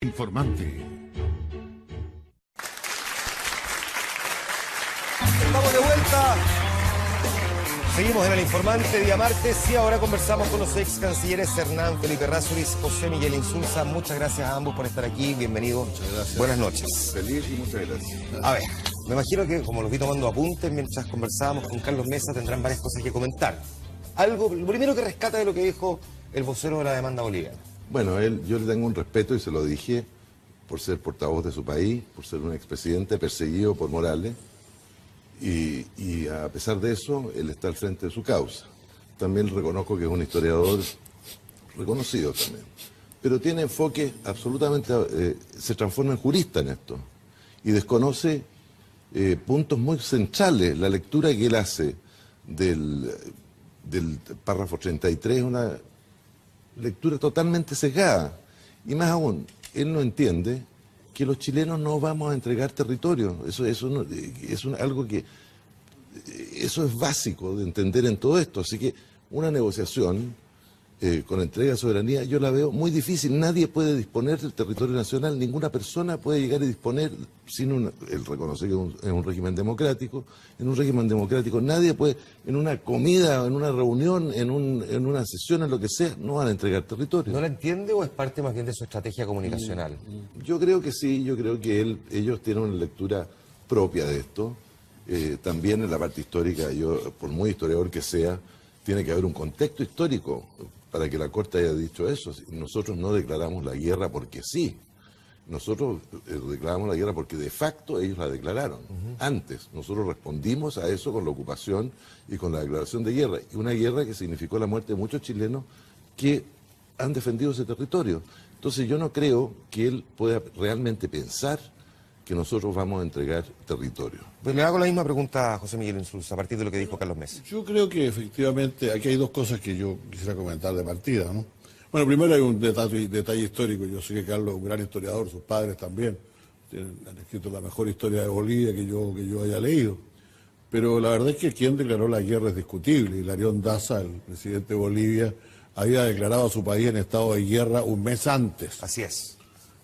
Informante. Estamos de vuelta. Seguimos en El Informante, día martes, y ahora conversamos con los ex cancilleres Hernán Felipe Errázuriz, José Miguel Insulza. Muchas gracias a ambos por estar aquí. Bienvenidos. Muchas gracias. Buenas noches. Feliz y muchas gracias. A ver, me imagino que como los vi tomando apuntes mientras conversábamos con Carlos Mesa, tendrán varias cosas que comentar. Algo, lo primero que rescata de lo que dijo el vocero de la demanda boliviana. Bueno, yo le tengo un respeto y se lo dije por ser portavoz de su país, por ser un expresidente perseguido por Morales. Y a pesar de eso, él está al frente de su causa. También reconozco que es un historiador reconocido también. Pero tiene enfoque absolutamente, se transforma en jurista en esto. Y desconoce puntos muy centrales. La lectura que él hace del párrafo 33 es una lectura totalmente sesgada. Y más aún, él no entiende que los chilenos no vamos a entregar territorio. Eso es básico de entender en todo esto. Así que una negociación con entrega de soberanía yo la veo muy difícil. Nadie puede disponer del territorio nacional, ninguna persona puede llegar a disponer sin él reconoce que es un régimen democrático. En un régimen democrático nadie puede, en una comida, en una reunión, en una sesión, en lo que sea, no van a entregar territorio. ¿No la entiende o es parte más bien de su estrategia comunicacional? Yo creo que sí, yo creo que ellos tienen una lectura propia de esto. También en la parte histórica, yo, por muy historiador que sea, tiene que haber un contexto histórico para que la Corte haya dicho eso. Nosotros no declaramos la guerra porque sí. Nosotros declaramos la guerra porque de facto ellos la declararon. Antes, nosotros respondimos a eso con la ocupación y con la declaración de guerra. Y una guerra que significó la muerte de muchos chilenos que han defendido ese territorio. Entonces yo no creo que él pueda realmente pensar que nosotros vamos a entregar territorio. Pues le hago la misma pregunta a José Miguel Insulza, a partir de lo que dijo Carlos Mesa. Yo creo que efectivamente aquí hay dos cosas que yo quisiera comentar de partida, ¿no? Bueno, primero hay un detalle histórico. Yo sé que Carlos es un gran historiador, sus padres también han escrito la mejor historia de Bolivia que yo haya leído. Pero la verdad es que quien declaró la guerra es discutible. Hilarión Daza, el presidente de Bolivia, había declarado a su país en estado de guerra un mes antes. Así es.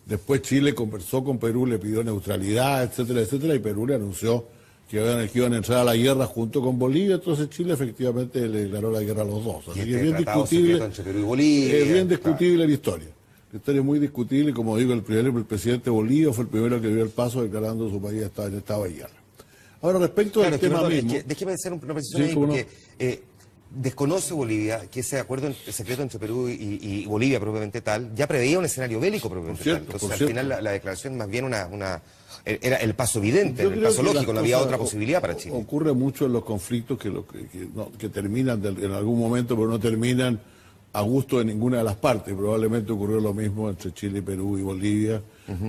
Después Chile conversó con Perú, le pidió neutralidad, etcétera, etcétera, y Perú le anunció que iban a entrar a la guerra junto con Bolivia. Entonces Chile efectivamente le declaró la guerra a los dos. Así que es bien discutible, entre Perú y Bolivia, es bien discutible la historia. La historia es muy discutible, como digo, el presidente de Bolivia fue el primero que dio el paso declarando su país estaba en estado de guerra. Ahora, respecto del tema mismo... Déjeme hacer una precisión ahí, porque desconoce Bolivia que ese acuerdo secreto entre Perú y Bolivia propiamente tal ya preveía un escenario bélico propiamente tal. Entonces al final la declaración más bien era el paso evidente, el paso lógico, no había otra posibilidad para Chile. Ocurre mucho en los conflictos que terminan en algún momento, pero no terminan a gusto de ninguna de las partes. Probablemente ocurrió lo mismo entre Chile, Perú y Bolivia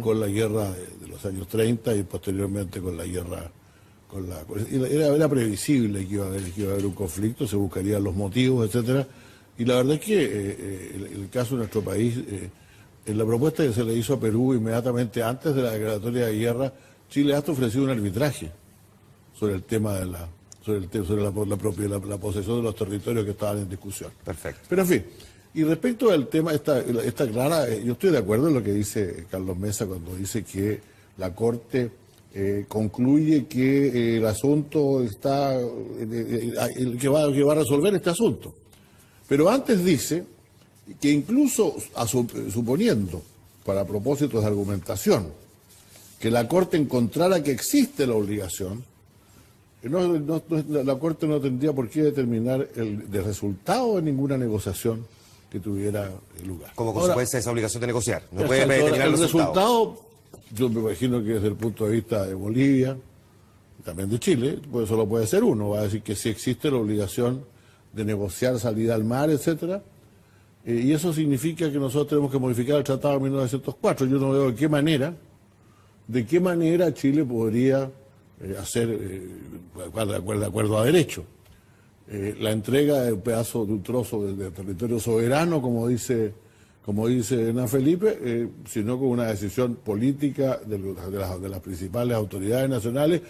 con la guerra de los años 30 y posteriormente con la guerra... Era previsible que iba a haber un conflicto, se buscarían los motivos, etcétera. Y la verdad es que el caso de nuestro país, en la propuesta que se le hizo a Perú inmediatamente antes de la declaratoria de guerra, Chile hasta ofreció un arbitraje sobre el tema de la posesión de los territorios que estaban en discusión. Perfecto. Pero en fin, y respecto al tema, esta clara, yo estoy de acuerdo en lo que dice Carlos Mesa cuando dice que la Corte concluye que el asunto está, que va a resolver este asunto. Pero antes dice que incluso suponiendo, para propósitos de argumentación, que la Corte encontrara que existe la obligación, la Corte no tendría por qué determinar el resultado de ninguna negociación que tuviera lugar. Como consecuencia de esa obligación de negociar. No puede determinar el resultado. Yo me imagino que desde el punto de vista de Bolivia, y también de Chile, pues solo puede ser uno. Va a decir que sí existe la obligación de negociar salida al mar, etcétera. Y eso significa que nosotros tenemos que modificar el Tratado de 1904. Yo no veo de qué manera Chile podría hacer, de acuerdo a derecho, la entrega de un trozo de territorio soberano, como dice Hernán Felipe, sino con una decisión política de las principales autoridades nacionales,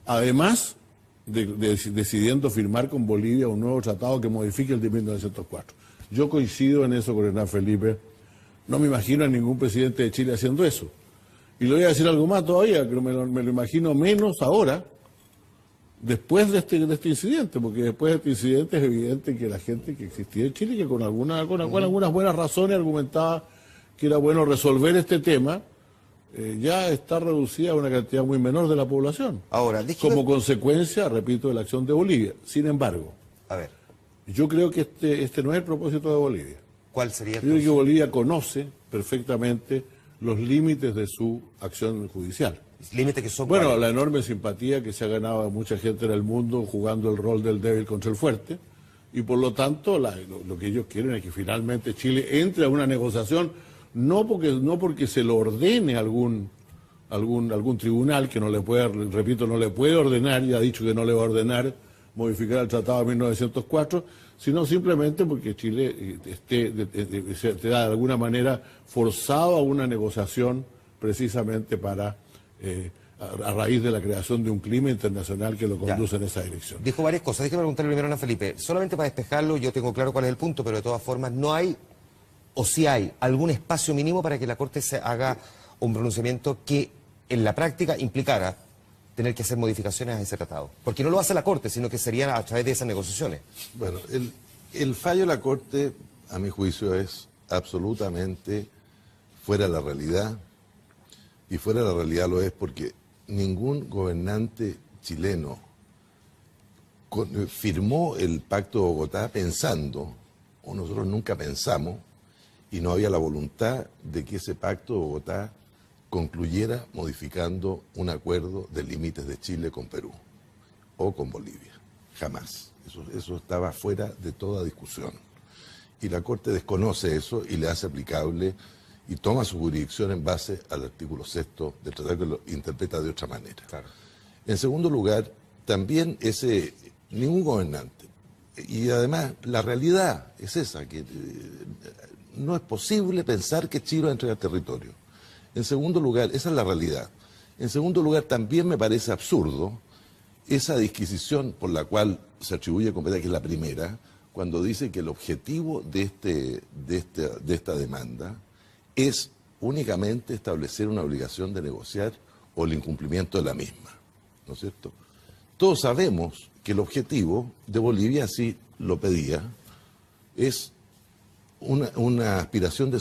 además decidiendo firmar con Bolivia un nuevo tratado que modifique el de 1904. Yo coincido en eso con Hernán Felipe, No me imagino a ningún presidente de Chile haciendo eso. Y le voy a decir algo más todavía, que me lo imagino menos ahora, después de este incidente, porque después de este incidente es evidente que la gente que existía en Chile, que con algunas buenas razones argumentaba que era bueno resolver este tema, ya está reducida a una cantidad muy menor de la población. Ahora, como consecuencia, repito, de la acción de Bolivia. Sin embargo, a ver, yo creo que este no es el propósito de Bolivia. ¿Cuál sería? Yo creo que Bolivia conoce perfectamente los límites de su acción judicial. Límites que son... Bueno, la enorme simpatía que se ha ganado a mucha gente en el mundo jugando el rol del débil contra el fuerte, y por lo tanto lo que ellos quieren es que finalmente Chile entre a una negociación, no porque se lo ordene algún tribunal que no le puede, repito, no le puede ordenar, y ha dicho que no le va a ordenar modificar el Tratado de 1904, sino simplemente porque Chile se de alguna manera forzado a una negociación precisamente para a raíz de la creación de un clima internacional que lo conduce en esa dirección. Dijo varias cosas. Déjeme preguntarle primero a Ana Felipe. Solamente para despejarlo, yo tengo claro cuál es el punto, pero de todas formas no hay, o si hay, algún espacio mínimo para que la Corte se haga un pronunciamiento que en la práctica implicara tener que hacer modificaciones a ese tratado. Porque no lo hace la Corte, sino que sería a través de esas negociaciones. Bueno, el fallo de la Corte, a mi juicio, es absolutamente fuera de la realidad. Y fuera de la realidad lo es porque ningún gobernante chileno firmó el Pacto de Bogotá pensando, o nosotros nunca pensamos, y no había la voluntad de que ese Pacto de Bogotá concluyera modificando un acuerdo de límites de Chile con Perú o con Bolivia. Jamás. Eso estaba fuera de toda discusión. Y la Corte desconoce eso y le hace aplicable y toma su jurisdicción en base al artículo 6º del tratado, que lo interpreta de otra manera. Claro. En segundo lugar, también ningún gobernante, y además la realidad es esa, que no es posible pensar que Chile va a entregar territorio. En segundo lugar, esa es la realidad. En segundo lugar, también me parece absurdo esa disquisición por la cual se atribuye competencia, que es la primera, cuando dice que el objetivo de esta demanda es únicamente establecer una obligación de negociar o el incumplimiento de la misma, ¿no es cierto? Todos sabemos que el objetivo de Bolivia, así lo pedía, es una aspiración de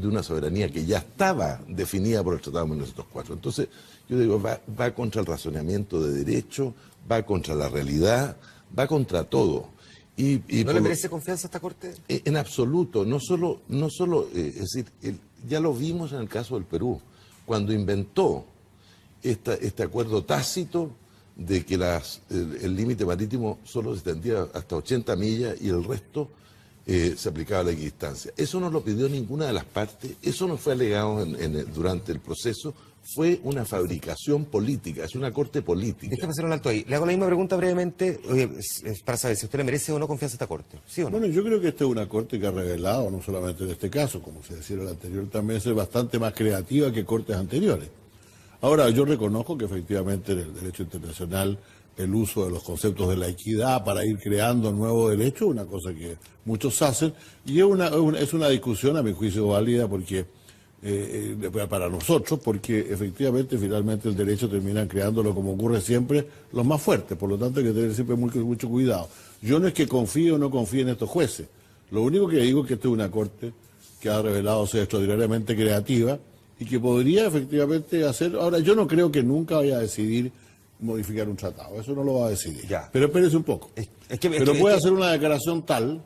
una soberanía que ya estaba definida por el Tratado de 1904. Entonces, yo digo, va contra el razonamiento de derecho, va contra la realidad, va contra todo. ¿No le merece confianza a esta Corte? En absoluto, no solo es decir, ya lo vimos en el caso del Perú, cuando inventó este acuerdo tácito de que el límite marítimo solo se extendía hasta 80 millas y el resto se aplicaba a la equidistancia. Eso no lo pidió ninguna de las partes, eso no fue alegado durante el proceso. Fue una fabricación política, es una corte política. Déjame hacer un alto ahí. Le hago la misma pregunta brevemente para saber si usted le merece o no confianza a esta corte. ¿Sí o no? Bueno, yo creo que esta es una corte que ha revelado, no solamente en este caso, como se decía en el anterior, también es bastante más creativa que cortes anteriores. Ahora, yo reconozco que efectivamente en el derecho internacional el uso de los conceptos de la equidad para ir creando nuevos derechos, una cosa que muchos hacen, y es una discusión, a mi juicio, válida porque para nosotros, porque efectivamente finalmente el derecho termina creándolo, como ocurre siempre, los más fuertes, por lo tanto hay que tener siempre mucho cuidado. Yo no es que confíe o no confíe en estos jueces, lo único que digo es que esta es una corte que ha revelado ser extraordinariamente creativa y que podría efectivamente hacer. Ahora, yo no creo que nunca vaya a decidir modificar un tratado, eso no lo va a decidir. Ya. Pero espérese un poco. Pero puede hacer una declaración tal,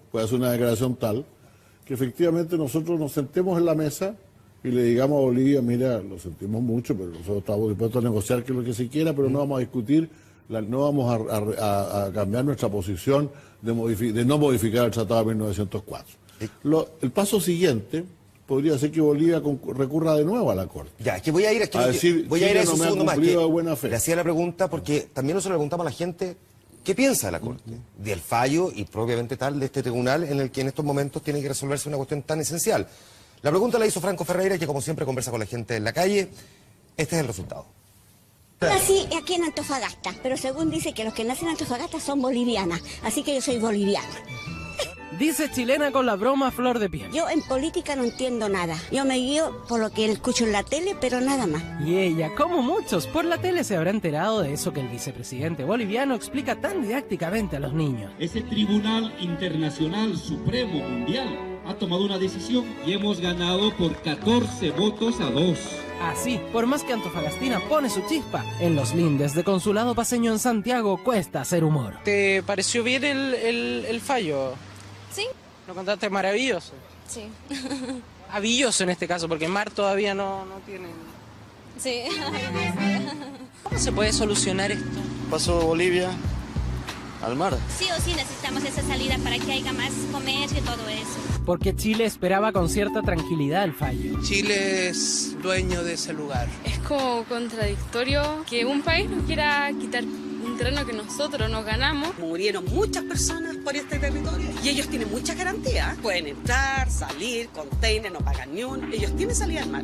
que efectivamente nosotros nos sentemos en la mesa y le digamos a Bolivia, mira, lo sentimos mucho, pero nosotros estamos dispuestos a negociar que lo que se quiera, pero no vamos a discutir, no vamos a cambiar nuestra posición de no modificar el Tratado de 1904. El paso siguiente podría ser que Bolivia recurra de nuevo a la Corte. Ya, es que voy a ir a eso un segundo más. Le hacía la pregunta porque también nosotros le preguntamos a la gente qué piensa de la Corte, del fallo y propiamente tal de este tribunal en el que en estos momentos tiene que resolverse una cuestión tan esencial. La pregunta la hizo Franco Ferreira, que como siempre conversa con la gente en la calle. Este es el resultado. Nací aquí en Antofagasta, pero según dice que los que nacen en Antofagasta son bolivianas, así que yo soy boliviana. Dice chilena con la broma a flor de piel. Yo en política no entiendo nada. Yo me guío por lo que escucho en la tele, pero nada más. Y ella, como muchos, por la tele se habrá enterado de eso que el vicepresidente boliviano explica tan didácticamente a los niños. Ese Tribunal Internacional Supremo Mundial ha tomado una decisión y hemos ganado por 14 votos a 2. Así, por más que Antofagastina pone su chispa, en los lindes de Consulado Paceño en Santiago cuesta hacer humor. ¿Te pareció bien el fallo? Sí. ¿Lo contaste maravilloso? Sí. Maravilloso en este caso, porque Mar todavía no tiene... Sí. ¿Cómo se puede solucionar esto? Paso Bolivia al mar. Sí o sí necesitamos esa salida para que haya más comercio y todo eso. Porque Chile esperaba con cierta tranquilidad el fallo. Chile es dueño de ese lugar. Es como contradictorio que un país nos quiera quitar un terreno que nosotros nos ganamos. Murieron muchas personas por este territorio y ellos tienen muchas garantías. Pueden entrar, salir, container, no pagan ni un. Ellos tienen salida al mar.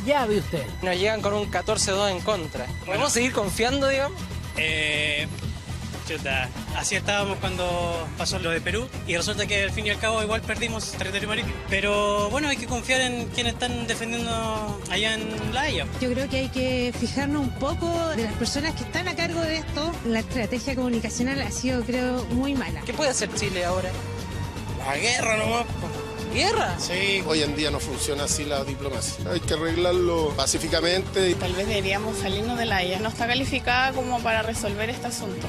Ya ve usted. Nos llegan con un 14-2 en contra. ¿Podemos seguir confiando, digamos? Así estábamos cuando pasó lo de Perú y resulta que al fin y al cabo igual perdimos territorio marítimo. Pero bueno, hay que confiar en quienes están defendiendo allá en La Haya. Yo creo que hay que fijarnos un poco de las personas que están a cargo de esto. La estrategia comunicacional ha sido, creo, muy mala. ¿Qué puede hacer Chile ahora? La guerra nomás. ¿Guerra? Sí. Hoy en día no funciona así la diplomacia. Hay que arreglarlo pacíficamente. Tal vez deberíamos salirnos de La Haya. No está calificada como para resolver este asunto.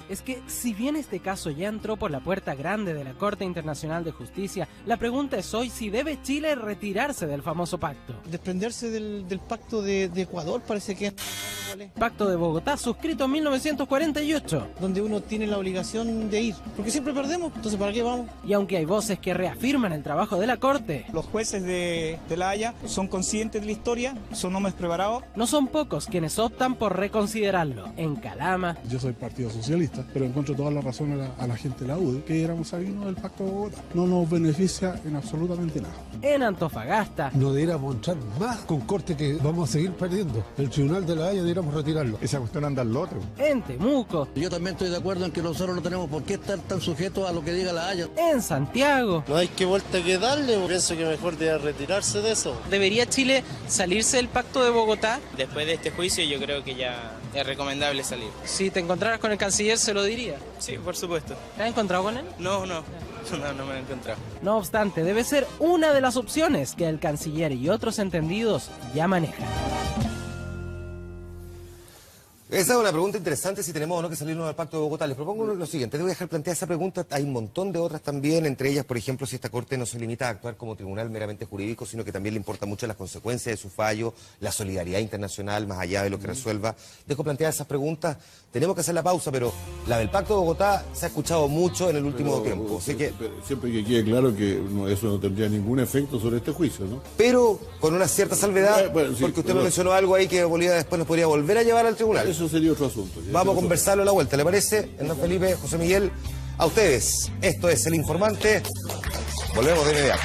Es que, si bien este caso ya entró por la puerta grande de la Corte Internacional de Justicia, la pregunta es hoy si debe Chile retirarse del famoso pacto. Desprenderse del pacto de Ecuador parece que es... Pacto de Bogotá, suscrito en 1948. Donde uno tiene la obligación de ir, porque siempre perdemos, entonces ¿para qué vamos? Y aunque hay voces que reafirman el trabajo de la Corte, los jueces de La Haya son conscientes de la historia, son hombres preparados. No son pocos quienes optan por reconsiderarlo. En Calama... Yo soy Partido Socialista, pero encuentro toda la razón a la gente de la UDI, que éramos sabinos del Pacto de Bogotá. No nos beneficia en absolutamente nada. En Antofagasta... No deberíamos entrar más con corte que vamos a seguir perdiendo. El Tribunal de La Haya deberíamos retirarlo. Esa cuestión anda al lote. En Temuco... Yo también estoy de acuerdo en que nosotros no tenemos por qué estar tan sujetos a lo que diga La Haya. En Santiago... No hay que vuelta que darle, pienso que mejor debe retirarse de eso. ¿Debería Chile salirse del Pacto de Bogotá? Después de este juicio yo creo que ya es recomendable salir. Si te encontraras con el canciller, ¿se lo diría? Sí, por supuesto. ¿Te has encontrado con él? No me lo he encontrado. No obstante, debe ser una de las opciones que el canciller y otros entendidos ya manejan. Esa es una pregunta interesante, si tenemos o no que salirnos del Pacto de Bogotá. Les propongo lo siguiente, te voy a dejar plantear esa pregunta. Hay un montón de otras también, entre ellas, por ejemplo, si esta Corte no se limita a actuar como tribunal meramente jurídico, sino que también le importa mucho las consecuencias de su fallo, la solidaridad internacional, más allá de lo que resuelva. Dejo plantear esas preguntas. Tenemos que hacer la pausa, pero la del Pacto de Bogotá se ha escuchado mucho en el último tiempo. Así que... Siempre que quede claro que eso no tendría ningún efecto sobre este juicio, ¿no? Pero con una cierta salvedad, porque usted me mencionó algo ahí que Bolivia después nos podría volver a llevar al tribunal. Eso sería otro asunto. Vamos a conversarlo a la vuelta, ¿le parece? Hernán Felipe, José Miguel, a ustedes. Esto es El Informante. Volvemos de inmediato.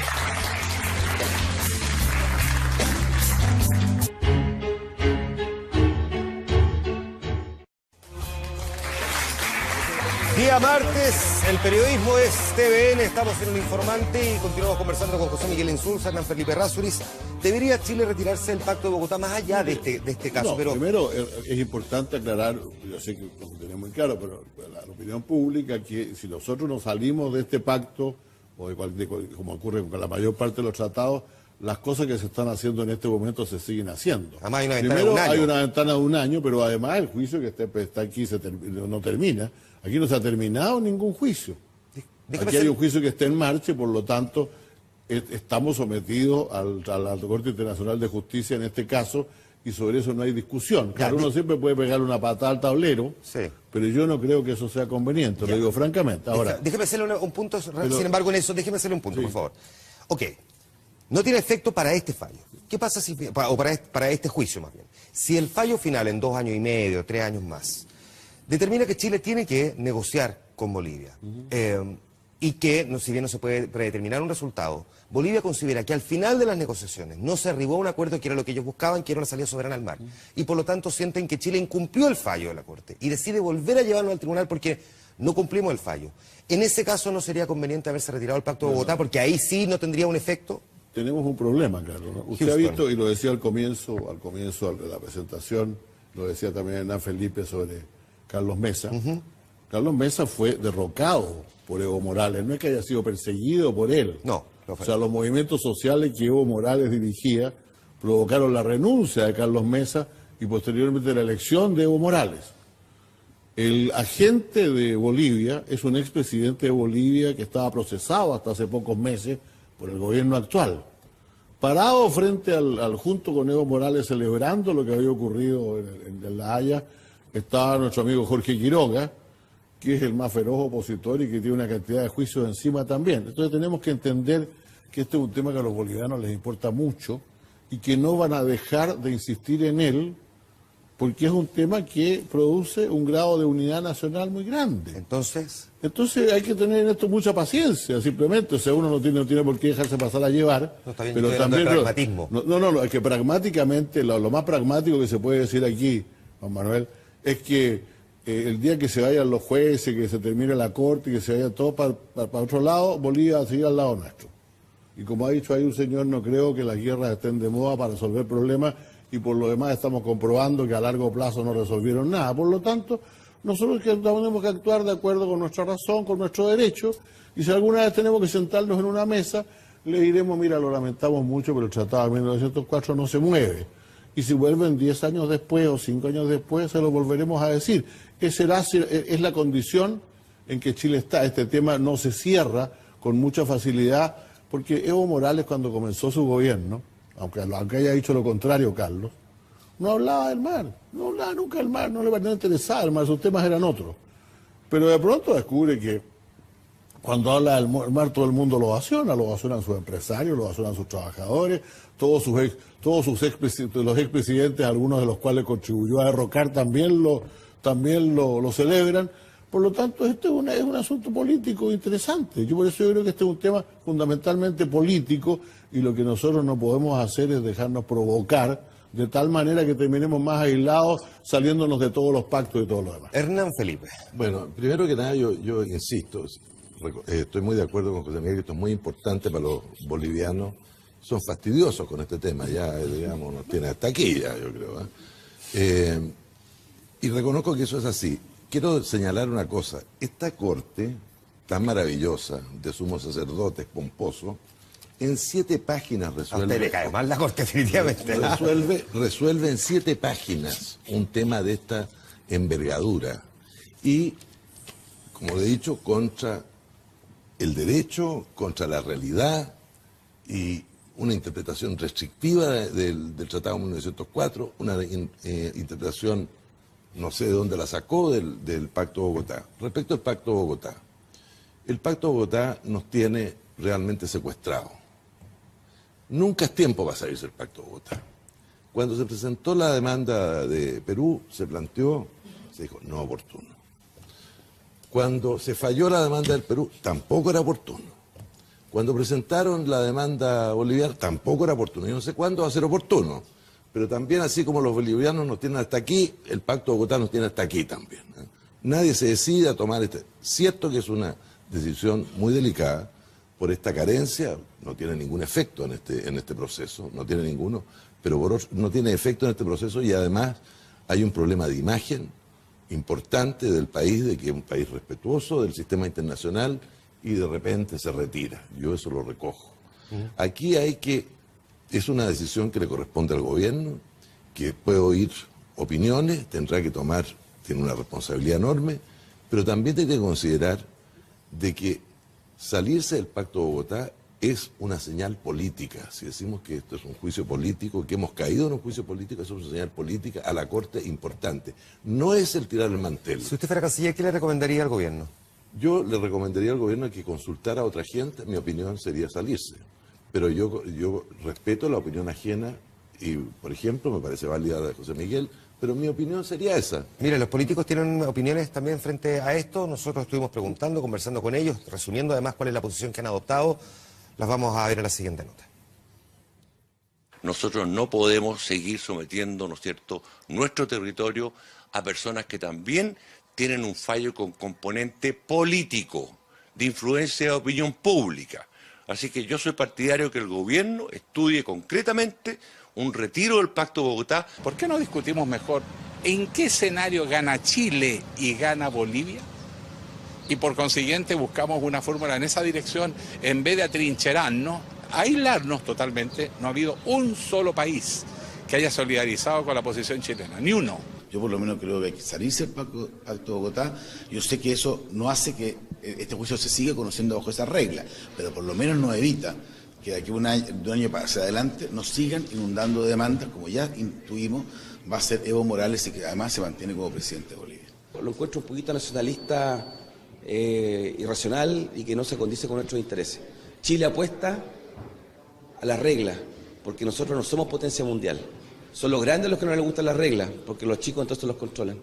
Día martes, el periodismo es TVN, estamos en El Informante y continuamos conversando con José Miguel Insulza, Hernán Felipe Rázuriz. ¿Debería Chile retirarse del Pacto de Bogotá más allá de este caso? No, pero primero es importante aclarar, yo sé que lo tenemos muy claro, pero la opinión pública, que si nosotros nos salimos de este pacto, o como ocurre con la mayor parte de los tratados, las cosas que se están haciendo en este momento se siguen haciendo. Además hay una ventana primero, de un año. hay una ventana de un año, pero además el juicio que está aquí no termina. Aquí no se ha terminado ningún juicio. Aquí hay un juicio que está en marcha y por lo tanto estamos sometidos a la Corte Internacional de Justicia en este caso y sobre eso no hay discusión. Claro, uno siempre puede pegar una patada al tablero, pero yo no creo que eso sea conveniente, lo digo francamente. Ahora, déjeme hacerle un punto, sin embargo en eso, déjeme hacerle un punto, por favor. Ok, no tiene efecto para este fallo. ¿Qué pasa si, o para este juicio más bien? Si el fallo final en 2 años y medio, 3 años más, determina que Chile tiene que negociar con Bolivia y que, si bien no se puede predeterminar un resultado, Bolivia considera que al final de las negociaciones no se arribó a un acuerdo que era lo que ellos buscaban, que era una salida soberana al mar. Y por lo tanto sienten que Chile incumplió el fallo de la Corte y decide volver a llevarlo al tribunal porque no cumplimos el fallo. En ese caso no sería conveniente haberse retirado el Pacto de Bogotá, porque ahí sí no tendría un efecto. Tenemos un problema, Carlos, ¿no? Usted ha visto, y lo decía al comienzo de la presentación, lo decía también Hernán Felipe sobre Carlos Mesa. Carlos Mesa fue derrocado por Evo Morales, no es que haya sido perseguido por él. No. O sea, los movimientos sociales que Evo Morales dirigía provocaron la renuncia de Carlos Mesa y posteriormente la elección de Evo Morales. El agente de Bolivia es un expresidente de Bolivia que estaba procesado hasta hace pocos meses por el gobierno actual. Parado frente junto con Evo Morales celebrando lo que había ocurrido en La Haya, estaba nuestro amigo Jorge Quiroga, que es el más feroz opositor y que tiene una cantidad de juicios encima también. Entonces tenemos que entender que este es un tema que a los bolivianos les importa mucho y que no van a dejar de insistir en él, porque es un tema que produce un grado de unidad nacional muy grande. Entonces hay que tener en esto mucha paciencia, simplemente. O sea, uno no tiene por qué dejarse pasar a llevar. No, está bien, pero también pragmatismo. No, es que pragmáticamente, lo más pragmático que se puede decir aquí, Juan Manuel, es que el día que se vayan los jueces, que se termine la corte, que se vaya todo para otro lado, Bolivia va a seguir al lado nuestro. Y como ha dicho ahí un señor, no creo que las guerras estén de moda para resolver problemas, y por lo demás estamos comprobando que a largo plazo no resolvieron nada. Por lo tanto, nosotros tenemos que actuar de acuerdo con nuestra razón, con nuestro derecho, y si alguna vez tenemos que sentarnos en una mesa, le diremos, mira, lo lamentamos mucho, pero el Tratado de 1904 no se mueve. Y si vuelven 10 años después o 5 años después, se lo volveremos a decir. Es la condición en que Chile está. Este tema no se cierra con mucha facilidad, porque Evo Morales, cuando comenzó su gobierno, aunque haya dicho lo contrario, Carlos, no hablaba del mar, no hablaba nunca del mar, no le interesaba el mar, sus temas eran otros. Pero de pronto descubre que cuando habla del mar todo el mundo lo ovaciona sus empresarios, lo ovacionan sus trabajadores, todos los expresidentes, algunos de los cuales contribuyó a derrocar, también lo celebran. Por lo tanto, este es un asunto político interesante. Por eso yo creo que este es un tema fundamentalmente político, y lo que nosotros no podemos hacer es dejarnos provocar de tal manera que terminemos más aislados, saliéndonos de todos los pactos y todo lo demás. Hernán Felipe. Bueno, primero que nada yo insisto, estoy muy de acuerdo con José Miguel, que esto es muy importante para los bolivianos. Son fastidiosos con este tema, ya digamos, nos tiene hasta aquí ya, yo creo. Y reconozco que eso es así. Quiero señalar una cosa, esta corte tan maravillosa de sumos sacerdotes pomposo, en 7 páginas resuelve... A usted le cae mal la corte, definitivamente. Resuelve en 7 páginas un tema de esta envergadura. Y, como le he dicho, contra el derecho, contra la realidad, y una interpretación restrictiva del Tratado de 1904, una interpretación, no sé de dónde la sacó, del Pacto de Bogotá. Respecto al Pacto de Bogotá, el Pacto de Bogotá nos tiene realmente secuestrados. Nunca es tiempo para salirse del Pacto de Bogotá. Cuando se presentó la demanda de Perú, se dijo, no oportuno. Cuando se falló la demanda del Perú, tampoco era oportuno. Cuando presentaron la demanda boliviana, tampoco era oportuno. Yo no sé cuándo va a ser oportuno, pero también, así como los bolivianos nos tienen hasta aquí, el Pacto de Bogotá nos tiene hasta aquí también. Nadie se decide a tomar Cierto que es una decisión muy delicada por esta carencia, no tiene ningún efecto en este proceso, no tiene ninguno, pero no tiene efecto en este proceso, y además hay un problema de imagen importante del país, de que es un país respetuoso del sistema internacional, y de repente se retira. Yo eso lo recojo. Aquí es una decisión que le corresponde al gobierno, que puede oír opiniones, tiene una responsabilidad enorme, pero también tiene que considerar de que salirse del Pacto de Bogotá es una señal política. Si decimos que esto es un juicio político, que hemos caído en un juicio político, eso es una señal política a la Corte importante. No es el tirar el mantel. Si usted fuera canciller, ¿qué le recomendaría al gobierno? Yo le recomendaría al gobierno que consultara a otra gente. Mi opinión sería salirse. Pero yo respeto la opinión ajena y, por ejemplo, me parece válida la de José Miguel, pero mi opinión sería esa. Mire, los políticos tienen opiniones también frente a esto. Nosotros estuvimos preguntando, conversando con ellos, resumiendo además cuál es la posición que han adoptado. Las vamos a ver en la siguiente nota. Nosotros no podemos seguir sometiendo, ¿no es cierto?, nuestro territorio a personas que también tienen un fallo con componente político, de influencia de opinión pública. Así que yo soy partidario que el gobierno estudie concretamente un retiro del Pacto de Bogotá. ¿Por qué no discutimos mejor en qué escenario gana Chile y gana Bolivia? Y por consiguiente buscamos una fórmula en esa dirección, en vez de atrincherarnos, aislarnos totalmente. No ha habido un solo país que haya solidarizado con la posición chilena, ni uno. Yo por lo menos creo que hay que salirse del Pacto de Bogotá. Yo sé que eso no hace que este juicio se siga conociendo bajo esa regla, pero por lo menos nos evita que de aquí a un año hacia adelante nos sigan inundando de demandas, como ya intuimos, va a ser Evo Morales, y que además se mantiene como presidente de Bolivia. Lo encuentro un poquito nacionalista, irracional y que no se condice con nuestros intereses. Chile apuesta a las reglas, porque nosotros no somos potencia mundial. Son los grandes los que no les gustan las reglas, porque los chicos entonces los controlan.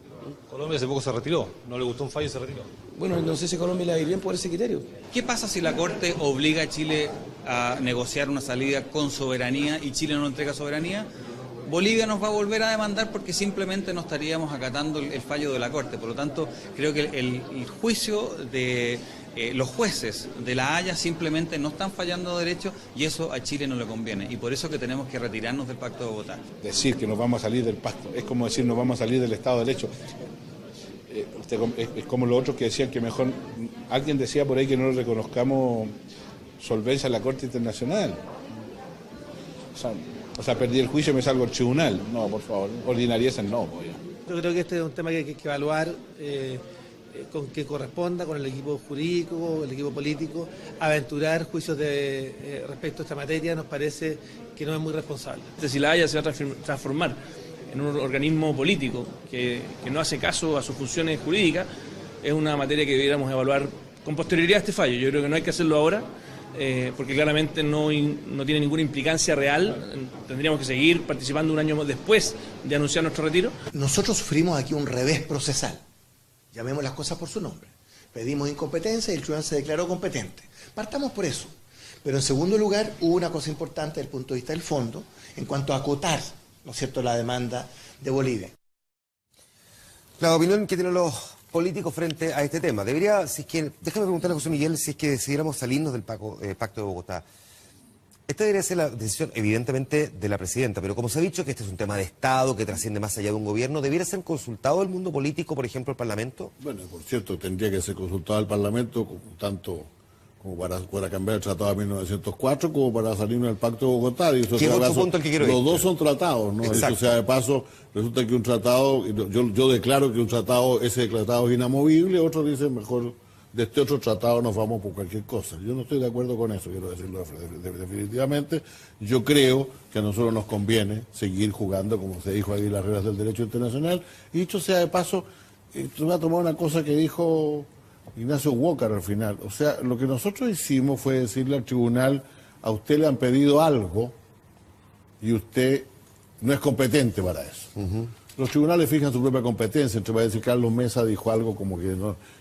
Colombia hace poco se retiró, no le gustó un fallo y se retiró. Bueno, no sé si Colombia le va a ir bien por ese criterio. ¿Qué pasa si la Corte obliga a Chile a negociar una salida con soberanía y Chile no entrega soberanía? Bolivia nos va a volver a demandar porque simplemente no estaríamos acatando el fallo de la Corte. Por lo tanto, creo que el juicio de los jueces de La Haya simplemente no están fallando derecho y eso a Chile no le conviene. Y por eso que tenemos que retirarnos del Pacto de Bogotá. Decir que nos vamos a salir del pacto es como decir nos vamos a salir del Estado de Derecho. Es como los otros que decían que mejor, alguien decía por ahí que no le reconozcamos solvencia a la Corte Internacional. O sea, perdí el juicio y me salgo al tribunal. No, por favor, ordinarieza no. Pues. Yo creo que este es un tema que hay que evaluar con que corresponda, con el equipo jurídico, el equipo político. Aventurar juicios respecto a esta materia nos parece que no es muy responsable. Si La Haya se va a transformar en un organismo político que no hace caso a sus funciones jurídicas, es una materia que debiéramos evaluar con posterioridad a este fallo. Yo creo que no hay que hacerlo ahora, porque claramente no tiene ninguna implicancia real. Tendríamos que seguir participando un año después de anunciar nuestro retiro. Nosotros sufrimos aquí un revés procesal. Llamemos las cosas por su nombre. Pedimos incompetencia y el tribunal se declaró competente. Partamos por eso. Pero en segundo lugar, hubo una cosa importante desde el punto de vista del fondo, en cuanto a acotar, ¿no es cierto?, la demanda de Bolivia. La opinión que tienen los políticos frente a este tema. Déjame preguntarle a José Miguel si es que decidiéramos salirnos del Pacto de Bogotá. Esta debería ser la decisión, evidentemente, de la presidenta, pero como se ha dicho que este es un tema de Estado que trasciende más allá de un gobierno, ¿debiera ser consultado el mundo político, por ejemplo, el Parlamento? Bueno, por cierto, tendría que ser consultado el Parlamento, tanto como para cambiar el Tratado de 1904, como para salirnos del Pacto de Bogotá. Y eso ¿qué otro punto el que quiero ir? Los dos son tratados, ¿no? Exacto. Dicho sea de paso, resulta que un tratado, yo declaro que ese tratado es inamovible, otros dicen mejor de este otro tratado nos vamos por cualquier cosa. Yo no estoy de acuerdo con eso, quiero decirlo definitivamente. Yo creo que a nosotros nos conviene seguir jugando, como se dijo ahí, las reglas del derecho internacional. Y dicho sea de paso, voy a tomar una cosa que dijo Ignacio Walker al final. O sea, lo que nosotros hicimos fue decirle al tribunal, a usted le han pedido algo y usted no es competente para eso. Los tribunales fijan su propia competencia. Entre decir, Carlos Mesa dijo algo como que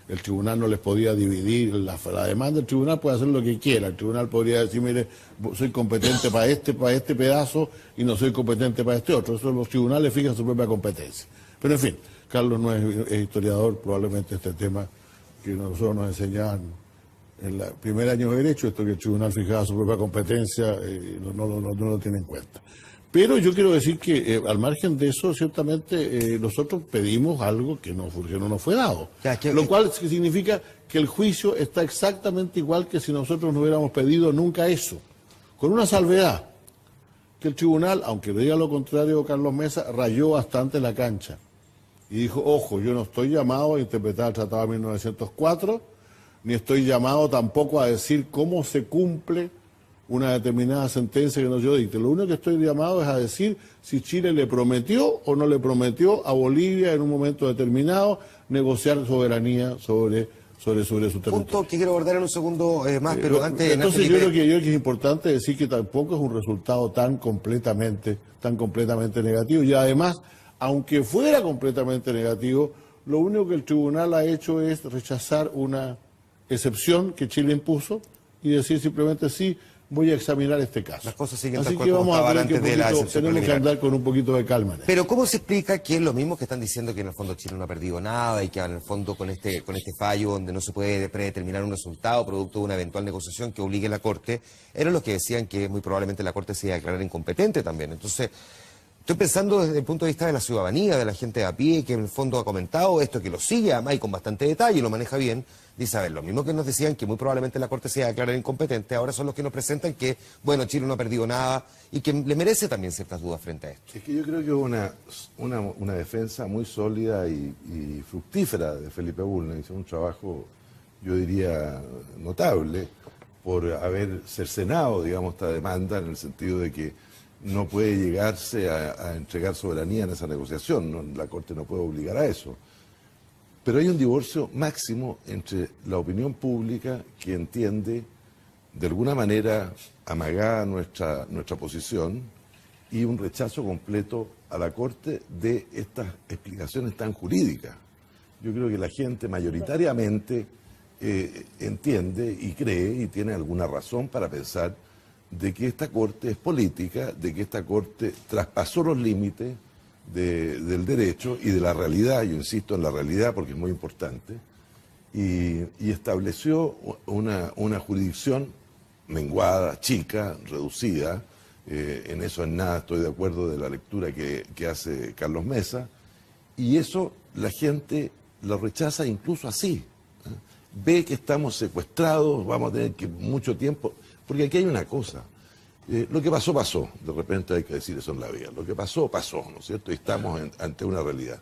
el tribunal no les podía dividir la demanda. El tribunal puede hacer lo que quiera. El tribunal podría decir, mire, soy competente para este pedazo y no soy competente para este otro. Eso los tribunales fijan su propia competencia. Pero en fin, Carlos no es historiador, probablemente este tema que nosotros nos enseñaban en el primer año de Derecho, esto que el tribunal fijaba su propia competencia, no lo tiene en cuenta. Pero yo quiero decir que al margen de eso, ciertamente nosotros pedimos algo que no nos fue dado. Lo cual significa que el juicio está exactamente igual que si nosotros no hubiéramos pedido nunca eso. Con una salvedad, que el tribunal, aunque le diga lo contrario Carlos Mesa, rayó bastante la cancha. Y dijo, ojo, yo no estoy llamado a interpretar el Tratado de 1904, ni estoy llamado tampoco a decir cómo se cumple una determinada sentencia que yo dicte. Lo único que estoy llamado es a decir si Chile le prometió o no le prometió a Bolivia en un momento determinado negociar soberanía sobre su territorio. Punto que quiero abordar en un segundo más, pero antes... Entonces yo creo que es importante decir que tampoco es un resultado tan completamente negativo. Y además, aunque fuera completamente negativo, lo único que el tribunal ha hecho es rechazar una excepción que Chile impuso y decir simplemente sí, voy a examinar este caso. Las cosas siguen Así tal cual que como vamos a estaban tener antes de la excepción tenemos que preliminar. andar con un poquito de calma. Pero ¿cómo se explica que es lo mismo que están diciendo que en el fondo Chile no ha perdido nada y que en el fondo con este fallo donde no se puede predeterminar un resultado producto de una eventual negociación que obligue a la Corte, eran los que decían que muy probablemente la Corte se iba a declarar incompetente también? Entonces, estoy pensando desde el punto de vista de la ciudadanía, de la gente de a pie, que en el fondo ha comentado esto, que lo sigue además y con bastante detalle y lo maneja bien. Dice, a ver, lo mismo que nos decían que muy probablemente la Corte se iba a declarar incompetente, ahora son los que nos presentan que, bueno, Chile no ha perdido nada y que le merece también ciertas dudas frente a esto. Es que yo creo que es una defensa muy sólida y fructífera de Felipe Bulnes. Hizo un trabajo, yo diría, notable por haber cercenado, digamos, esta demanda en el sentido de que no puede llegarse a entregar soberanía en esa negociación, la Corte no puede obligar a eso. Pero hay un divorcio máximo entre la opinión pública que entiende de alguna manera amagada nuestra posición y un rechazo completo a la Corte de estas explicaciones tan jurídicas. Yo creo que la gente mayoritariamente entiende y cree y tiene alguna razón para pensar de que esta Corte es política, de que esta Corte traspasó los límites del derecho y de la realidad, yo insisto en la realidad porque es muy importante, y estableció una jurisdicción menguada, chica, reducida. En eso en nada estoy de acuerdo de la lectura que hace Carlos Mesa, y eso la gente lo rechaza incluso así. Ve que estamos secuestrados, vamos a tener que mucho tiempo, porque aquí hay una cosa. Lo que pasó, pasó. De repente hay que decir eso en la vida. Lo que pasó, pasó, ¿no es cierto? Y estamos ante una realidad.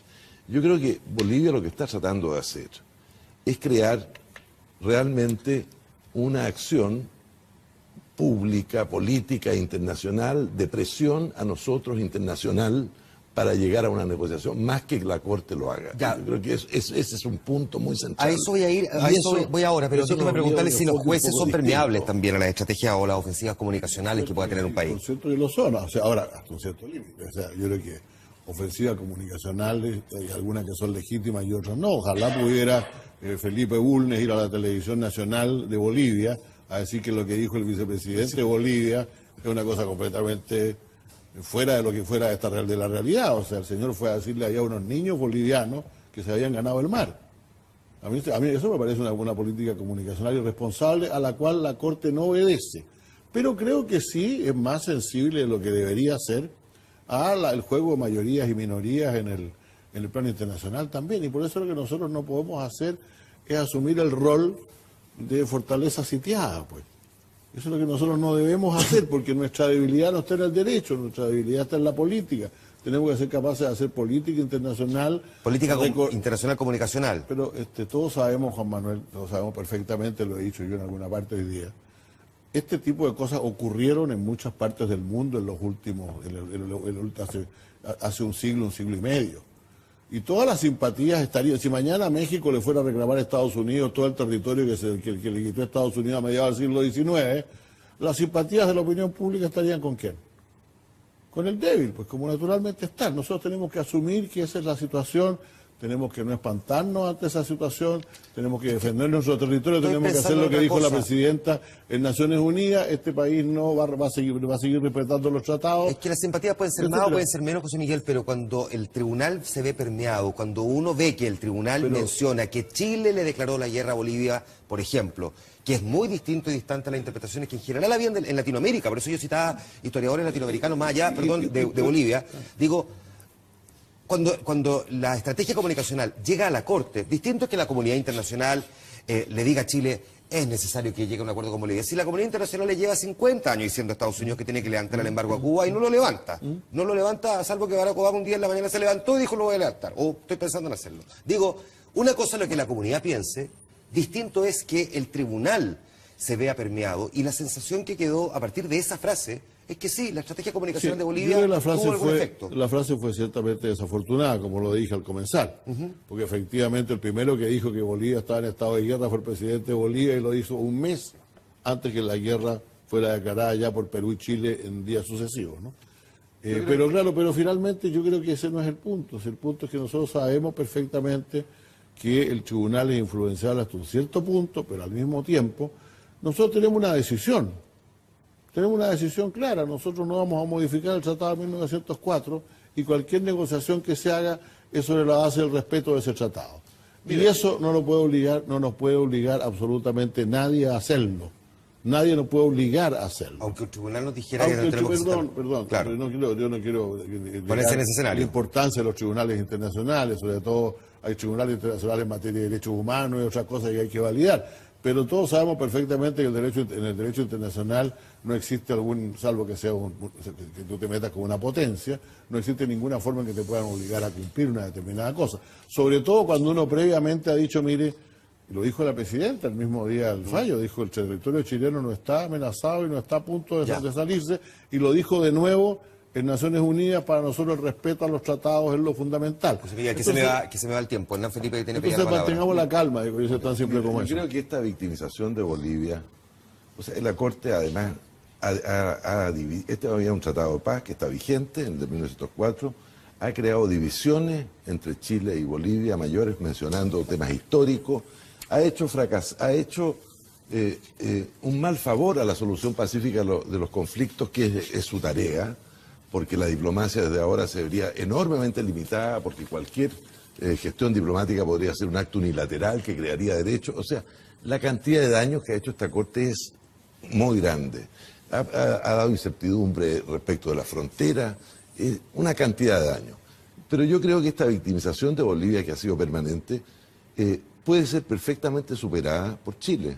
Yo creo que Bolivia lo que está tratando de hacer es crear realmente una acción pública, política, internacional, de presión a nosotros, internacional, para llegar a una negociación, más que la Corte lo haga. Ya. Yo creo que ese es un punto muy central. A eso voy a ir, voy ahora, pero déjeme preguntarle si los jueces son permeables también a las estrategias o las ofensivas comunicacionales que pueda tener un país. Por cierto que lo son, o sea, ahora hasta un cierto límite. O sea, yo creo que ofensivas comunicacionales, hay algunas que son legítimas y otras no. Ojalá pudiera Felipe Bulnes ir a la televisión nacional de Bolivia a decir que lo que dijo el vicepresidente de Bolivia es una cosa completamente fuera de lo que fuera de la realidad. O sea, el señor fue a decirle allá a unos niños bolivianos que se habían ganado el mar. A mí eso me parece una política comunicacional irresponsable a la cual la Corte no obedece. Pero creo que sí es más sensible de lo que debería ser al juego de mayorías y minorías en el plano internacional también. Y por eso lo que nosotros no podemos hacer es asumir el rol de fortaleza sitiada, pues. Eso es lo que nosotros no debemos hacer, porque nuestra debilidad no está en el derecho, nuestra debilidad está en la política. Tenemos que ser capaces de hacer política internacional. Política internacional comunicacional. Pero todos sabemos, Juan Manuel, todos sabemos perfectamente, lo he dicho yo en alguna parte hoy día, este tipo de cosas ocurrieron en muchas partes del mundo en los últimos, hace un siglo y medio. Y todas las simpatías estarían, si mañana México le fuera a reclamar a Estados Unidos todo el territorio que le quitó a Estados Unidos a mediados del siglo XIX, las simpatías de la opinión pública estarían ¿con quién? Con el débil, pues como naturalmente está. Nosotros tenemos que asumir que esa es la situación, tenemos que no espantarnos ante esa situación, tenemos que defender nuestro territorio, tenemos que hacer lo que dijo la presidenta en Naciones Unidas, este país no va a seguir respetando los tratados. Es que las simpatías pueden ser más o pueden ser menos, José Miguel, pero cuando el tribunal se ve permeado, cuando uno ve que el tribunal menciona que Chile le declaró la guerra a Bolivia, por ejemplo, que es muy distinto y distante a las interpretaciones que en general habían en Latinoamérica, por eso yo citaba historiadores latinoamericanos más allá, de Bolivia, digo, cuando la estrategia comunicacional llega a la Corte, distinto es que la comunidad internacional le diga a Chile, es necesario que llegue a un acuerdo con Bolivia. Si la comunidad internacional le lleva 50 años diciendo a Estados Unidos que tiene que levantar el embargo a Cuba y no lo levanta, salvo que Barack Obama un día en la mañana se levantó y dijo lo voy a levantar, o estoy pensando en hacerlo. Digo, una cosa es lo que la comunidad piense, distinto es que el tribunal se vea permeado, y la sensación que quedó a partir de esa frase es que sí, la estrategia comunicacional de Bolivia tuvo algún efecto. La frase fue ciertamente desafortunada, como lo dije al comenzar, porque efectivamente el primero que dijo que Bolivia estaba en estado de guerra fue el presidente de Bolivia, y lo hizo un mes antes que la guerra fuera declarada ya por Perú y Chile en días sucesivos, ¿no? Pero finalmente yo creo que ese no es el punto. El punto es que nosotros sabemos perfectamente que el tribunal es influenciable hasta un cierto punto, pero al mismo tiempo nosotros tenemos una decisión. tenemos una decisión clara, nosotros no vamos a modificar el Tratado de 1904 y cualquier negociación que se haga es sobre la base del respeto de ese tratado. Y eso no nos puede obligar absolutamente nadie a hacerlo. Nadie nos puede obligar a hacerlo. Aunque el tribunal nos dijera que no tenemos que estar... Perdón, claro. yo no quiero ponerse en ese escenario. La importancia de los tribunales internacionales, sobre todo hay tribunales internacionales en materia de derechos humanos y otras cosas que hay que validar. Pero todos sabemos perfectamente que en el derecho internacional no existe salvo que sea que tú te metas con una potencia, no existe ninguna forma en que te puedan obligar a cumplir una determinada cosa. Sobre todo cuando uno previamente ha dicho, mire, lo dijo la presidenta el mismo día del fallo, dijo el territorio chileno no está amenazado y no está a punto de salirse, y lo dijo de nuevo en Naciones Unidas. Para nosotros el respeto a los tratados es lo fundamental. Pues mira, que se me va el tiempo. Hernán Felipe, que tiene que entonces mantengamos la calma, digo, eso es tan simple como eso. Yo creo que esta victimización de Bolivia, o sea, la Corte además ha dividido, había un tratado de paz que está vigente, el de 1904, ha creado divisiones entre Chile y Bolivia mayores, mencionando temas históricos, ha hecho un mal favor a la solución pacífica de los conflictos, que es su tarea, porque la diplomacia desde ahora se vería enormemente limitada, porque cualquier gestión diplomática podría ser un acto unilateral que crearía derechos. O sea, la cantidad de daños que ha hecho esta Corte es muy grande. Ha dado incertidumbre respecto de la frontera, una cantidad de daños. Pero yo creo que esta victimización de Bolivia, que ha sido permanente, puede ser perfectamente superada por Chile.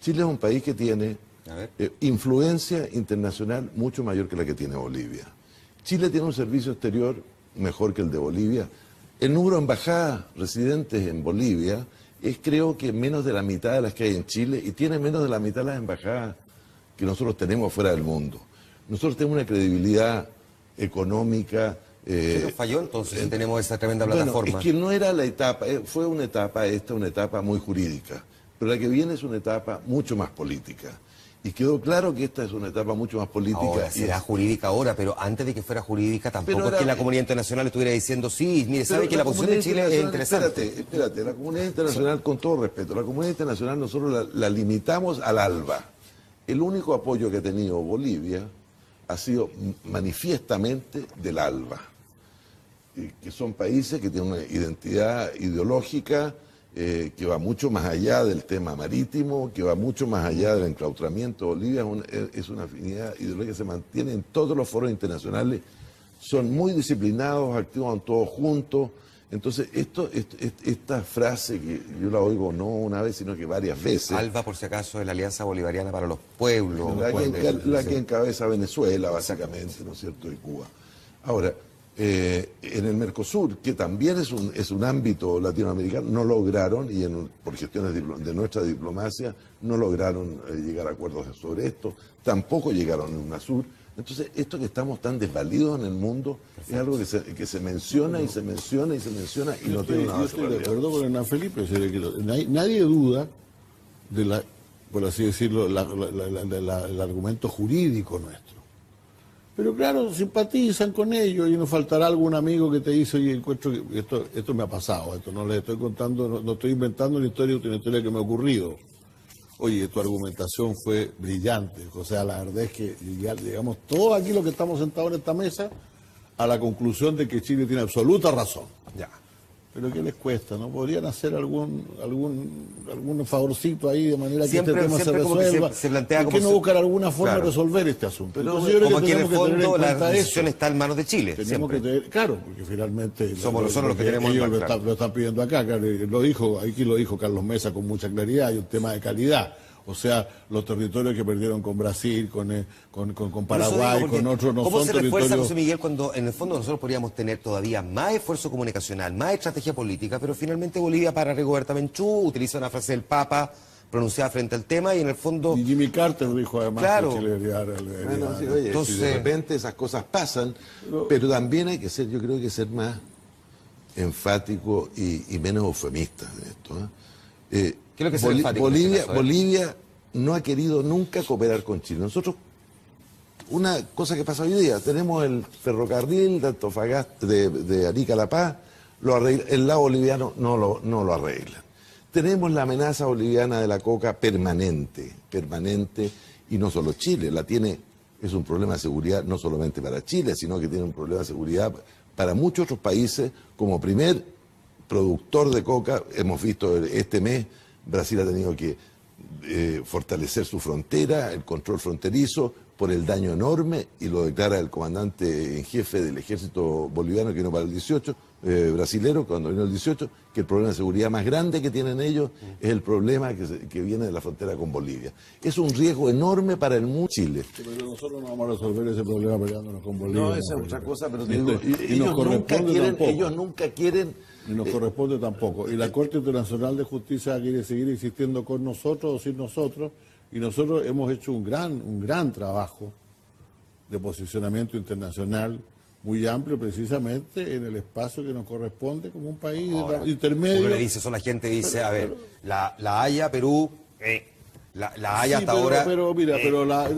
Chile es un país que tiene influencia internacional mucho mayor que la que tiene Bolivia. Chile tiene un servicio exterior mejor que el de Bolivia. El número de embajadas residentes en Bolivia es, creo que, menos de la mitad de las que hay en Chile, y tiene menos de la mitad de las embajadas que nosotros tenemos fuera del mundo. Nosotros tenemos una credibilidad económica. ¿Qué nos falló entonces si tenemos esa tremenda plataforma? Bueno, es que no era la etapa, fue una etapa muy jurídica, pero la que viene es una etapa mucho más política. Y quedó claro que esta es una etapa mucho más política. Ahora será jurídica ahora, pero antes de que fuera jurídica tampoco es que la comunidad internacional estuviera diciendo, sí, mire, sabe que la posición de Chile es interesante. Espérate, la comunidad internacional, con todo respeto, la comunidad internacional nosotros la limitamos al ALBA. El único apoyo que ha tenido Bolivia ha sido manifiestamente del ALBA, que son países que tienen una identidad ideológica que va mucho más allá del tema marítimo, que va mucho más allá del enclaustramiento. Bolivia es una afinidad ideológica que se mantiene en todos los foros internacionales, son muy disciplinados, actúan todos juntos. Entonces, esta frase que yo la oigo no una vez, sino que varias veces. ALBA, por si acaso, es la Alianza Bolivariana para los Pueblos. La que encabeza Venezuela, básicamente, ¿no es cierto?, y Cuba. Ahora, en el Mercosur, que también es un ámbito latinoamericano, no lograron, y por gestiones de nuestra diplomacia, no lograron llegar a acuerdos sobre esto, tampoco llegaron en UNASUR. Entonces, esto que estamos tan desvalidos en el mundo es algo que se menciona y se menciona y se menciona y no tiene nada. Yo estoy de acuerdo con Hernán Felipe, nadie duda de por así decirlo, el argumento jurídico nuestro. Pero claro, simpatizan con ellos y nos faltará algún amigo que te dice, oye, encuentro que esto me ha pasado, esto no les estoy contando, no estoy inventando una historia que me ha ocurrido. Oye, tu argumentación fue brillante, o sea, la verdad es que llegamos todos aquí los que estamos sentados en esta mesa a la conclusión de que Chile tiene absoluta razón. Ya. Pero ¿qué les cuesta? ¿No podrían hacer algún favorcito ahí de manera que este tema se resuelva? Se plantea ¿Por qué no buscar alguna forma de resolver este asunto? Pero entonces, yo creo como que en el fondo la decisión está en manos de Chile. Claro, porque finalmente somos nosotros los que tenemos ellos lo están pidiendo acá. Claro, aquí lo dijo Carlos Mesa con mucha claridad, hay un tema de calidad. O sea, los territorios que perdieron con Brasil, con Paraguay, con otros, no ¿cómo son se refuerza, territorios... José Miguel, cuando en el fondo nosotros podríamos tener todavía más esfuerzo comunicacional, más estrategia política, pero finalmente Bolivia para Rigoberta Menchú utiliza una frase del Papa pronunciada frente al tema y en el fondo... Y Jimmy Carter dijo además claro, que Chile entonces, si de repente esas cosas pasan, pero también hay que ser, yo creo que ser más enfático y menos eufemista en esto. ¿Qué es lo que se enfático Bolivia no ha querido nunca cooperar con Chile. Nosotros, una cosa que pasa hoy día, tenemos el ferrocarril de Antofagasta, de Arica a La Paz, el lado boliviano no lo arreglan. Tenemos la amenaza boliviana de la coca permanente, y no solo Chile, la tiene es un problema de seguridad no solamente para Chile, sino que tiene un problema de seguridad para muchos otros países. Como primer productor de coca, hemos visto este mes, Brasil ha tenido que fortalecer su frontera, el control fronterizo, por el daño enorme, y lo declara el comandante en jefe del ejército boliviano, que vino para el 18, brasilero, cuando vino el 18, que el problema de seguridad más grande que tienen ellos es el problema que viene de la frontera con Bolivia. Es un riesgo enorme para el mundo Chile. Pero nosotros no vamos a resolver ese problema peleándonos con Bolivia. No, esa es otra cosa, pero ellos nunca quieren... Y nos corresponde tampoco. Y la Corte Internacional de Justicia quiere seguir existiendo con nosotros o sin nosotros, y nosotros hemos hecho un gran trabajo de posicionamiento internacional muy amplio, precisamente en el espacio que nos corresponde como un país intermedio. Uno le dice eso, la gente dice, a ver, la Haya, Perú, la Haya hasta ahora... Pero mira,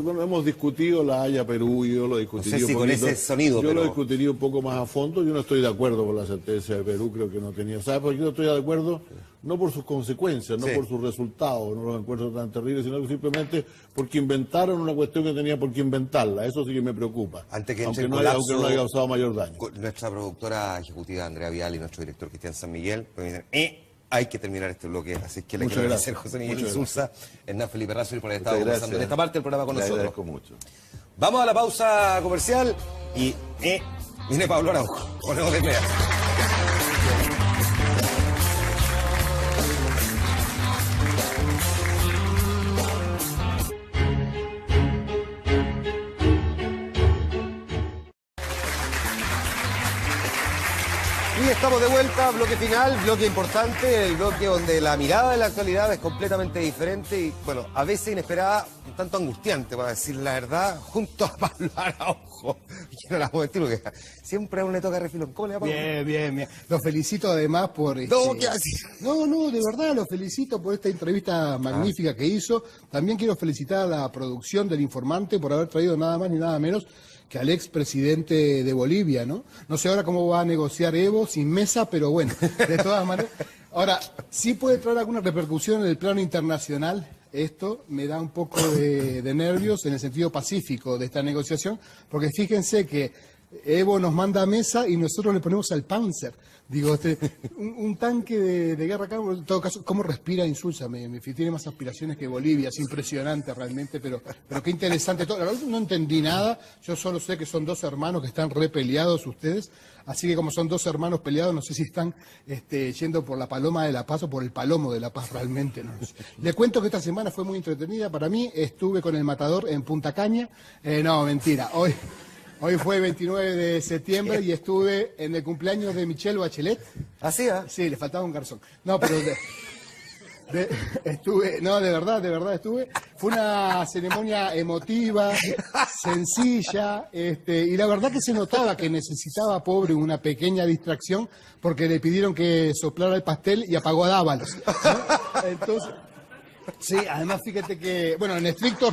bueno, hemos discutido la Haya, Perú, y yo lo discutiría no sé si con ese sonido, lo discutiría un poco más a fondo. Yo no estoy de acuerdo con la sentencia de Perú, creo que no tenía... ¿Sabes por qué no estoy de acuerdo? No por sus consecuencias, no por sus resultados, no los encuentro tan terribles, sino simplemente porque inventaron una cuestión que tenía por qué inventarla. Eso sí que me preocupa. Antes que aunque no haya causado mayor daño. Nuestra productora ejecutiva Andrea Vial y nuestro director Cristian San Miguel pues dicen, hay que terminar este bloque, así que le quiero agradecer a José Miguel Insulza, Hernán Felipe Razo, por haber estado conversando en esta parte del programa con nosotros. Le agradezco mucho. Vamos a la pausa comercial y viene Pablo Araujo. Ponemos de pie. Y estamos de vuelta, bloque final, bloque importante, el bloque donde la mirada de la actualidad es completamente diferente y, bueno, a veces inesperada, un tanto angustiante, para decir la verdad, junto a Pablo Araujo. Yo no la puedo decir porque siempre a uno le toca refilón. ¿Cómo le va, Pablo? Bien. Lo felicito además por... No, de verdad, lo felicito por esta entrevista magnífica que hizo. También quiero felicitar a la producción del Informante por haber traído nada más ni nada menos que al expresidente de Bolivia, ¿no? No sé ahora cómo va a negociar Evo sin mesa, pero bueno, de todas maneras. Ahora, sí puede traer alguna repercusión en el plano internacional. Esto me da un poco de nervios en el sentido pacífico de esta negociación, porque fíjense que Evo nos manda a mesa y nosotros le ponemos al Panzer. Digo, un tanque de guerra acá, en todo caso, ¿cómo respira Insulza? Tiene más aspiraciones que Bolivia, es impresionante realmente, pero qué interesante todo. La verdad no entendí nada, yo solo sé que son dos hermanos que están repeleados ustedes, así que como son dos hermanos peleados, no sé si están yendo por la Paloma de la Paz o por el Palomo de la Paz realmente. ¿No? Le cuento que esta semana fue muy entretenida para mí, estuve con el Matador en Punta Caña, no, mentira, Hoy fue 29 de septiembre y estuve en el cumpleaños de Michelle Bachelet. ¿Ah, sí? Sí, le faltaba un garzón. No, pero estuve, no, de verdad estuve. Fue una ceremonia emotiva, sencilla, y la verdad que se notaba que necesitaba, pobre, una pequeña distracción, porque le pidieron que soplara el pastel y apagó a Dávalos, ¿no? Entonces, sí, además fíjate que, bueno, en estricto...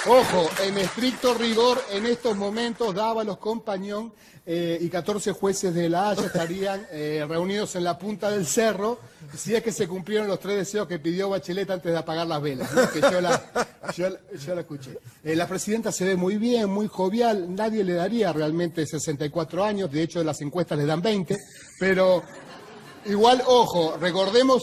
Ojo, en estricto rigor, en estos momentos, Dávalos, Compañón y 14 jueces de La Haya estarían reunidos en la punta del cerro, si es que se cumplieron los 3 deseos que pidió Bachelet antes de apagar las velas, ¿no? Que yo la escuché. La presidenta se ve muy bien, muy jovial, nadie le daría realmente 64 años, de hecho las encuestas le dan 20, pero igual, ojo, recordemos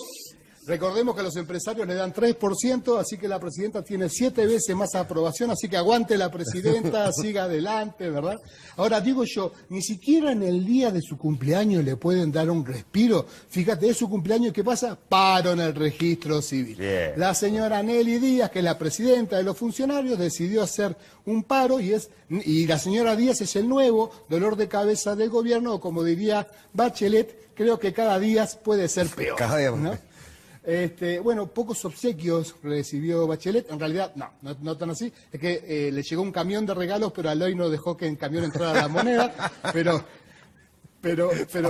que los empresarios le dan 3%, así que la presidenta tiene 7 veces más aprobación, así que aguante la presidenta, siga adelante, ¿verdad? Ahora, digo yo, ni siquiera en el día de su cumpleaños le pueden dar un respiro. Fíjate, es su cumpleaños, ¿qué pasa? Paro en el registro civil. Bien. La señora Nelly Díaz, que es la presidenta de los funcionarios, decidió hacer un paro y la señora Díaz es el nuevo dolor de cabeza del gobierno, o como diría Bachelet, creo que cada día puede ser peor. Cada día, ¿no? Bueno, pocos obsequios recibió Bachelet, en realidad no tan así, es que le llegó un camión de regalos, pero Aloy no dejó que en camión entrara la moneda, pero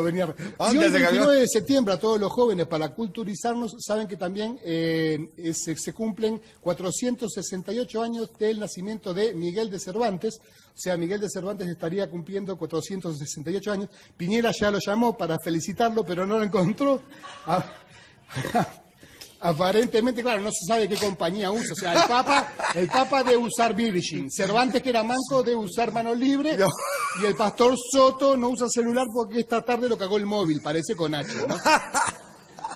venía... Y hoy, el 29 de septiembre, a todos los jóvenes, para culturizarnos, saben que también se cumplen 468 años del nacimiento de Miguel de Cervantes, o sea, Miguel de Cervantes estaría cumpliendo 468 años, Piñera ya lo llamó para felicitarlo, pero no lo encontró. Aparentemente, claro, no se sabe qué compañía usa. O sea, el Papa debe usar Virgin. Cervantes, que era manco, debe usar mano libre. No. Y el pastor Soto no usa celular porque esta tarde lo cagó el móvil, parece con H, ¿no?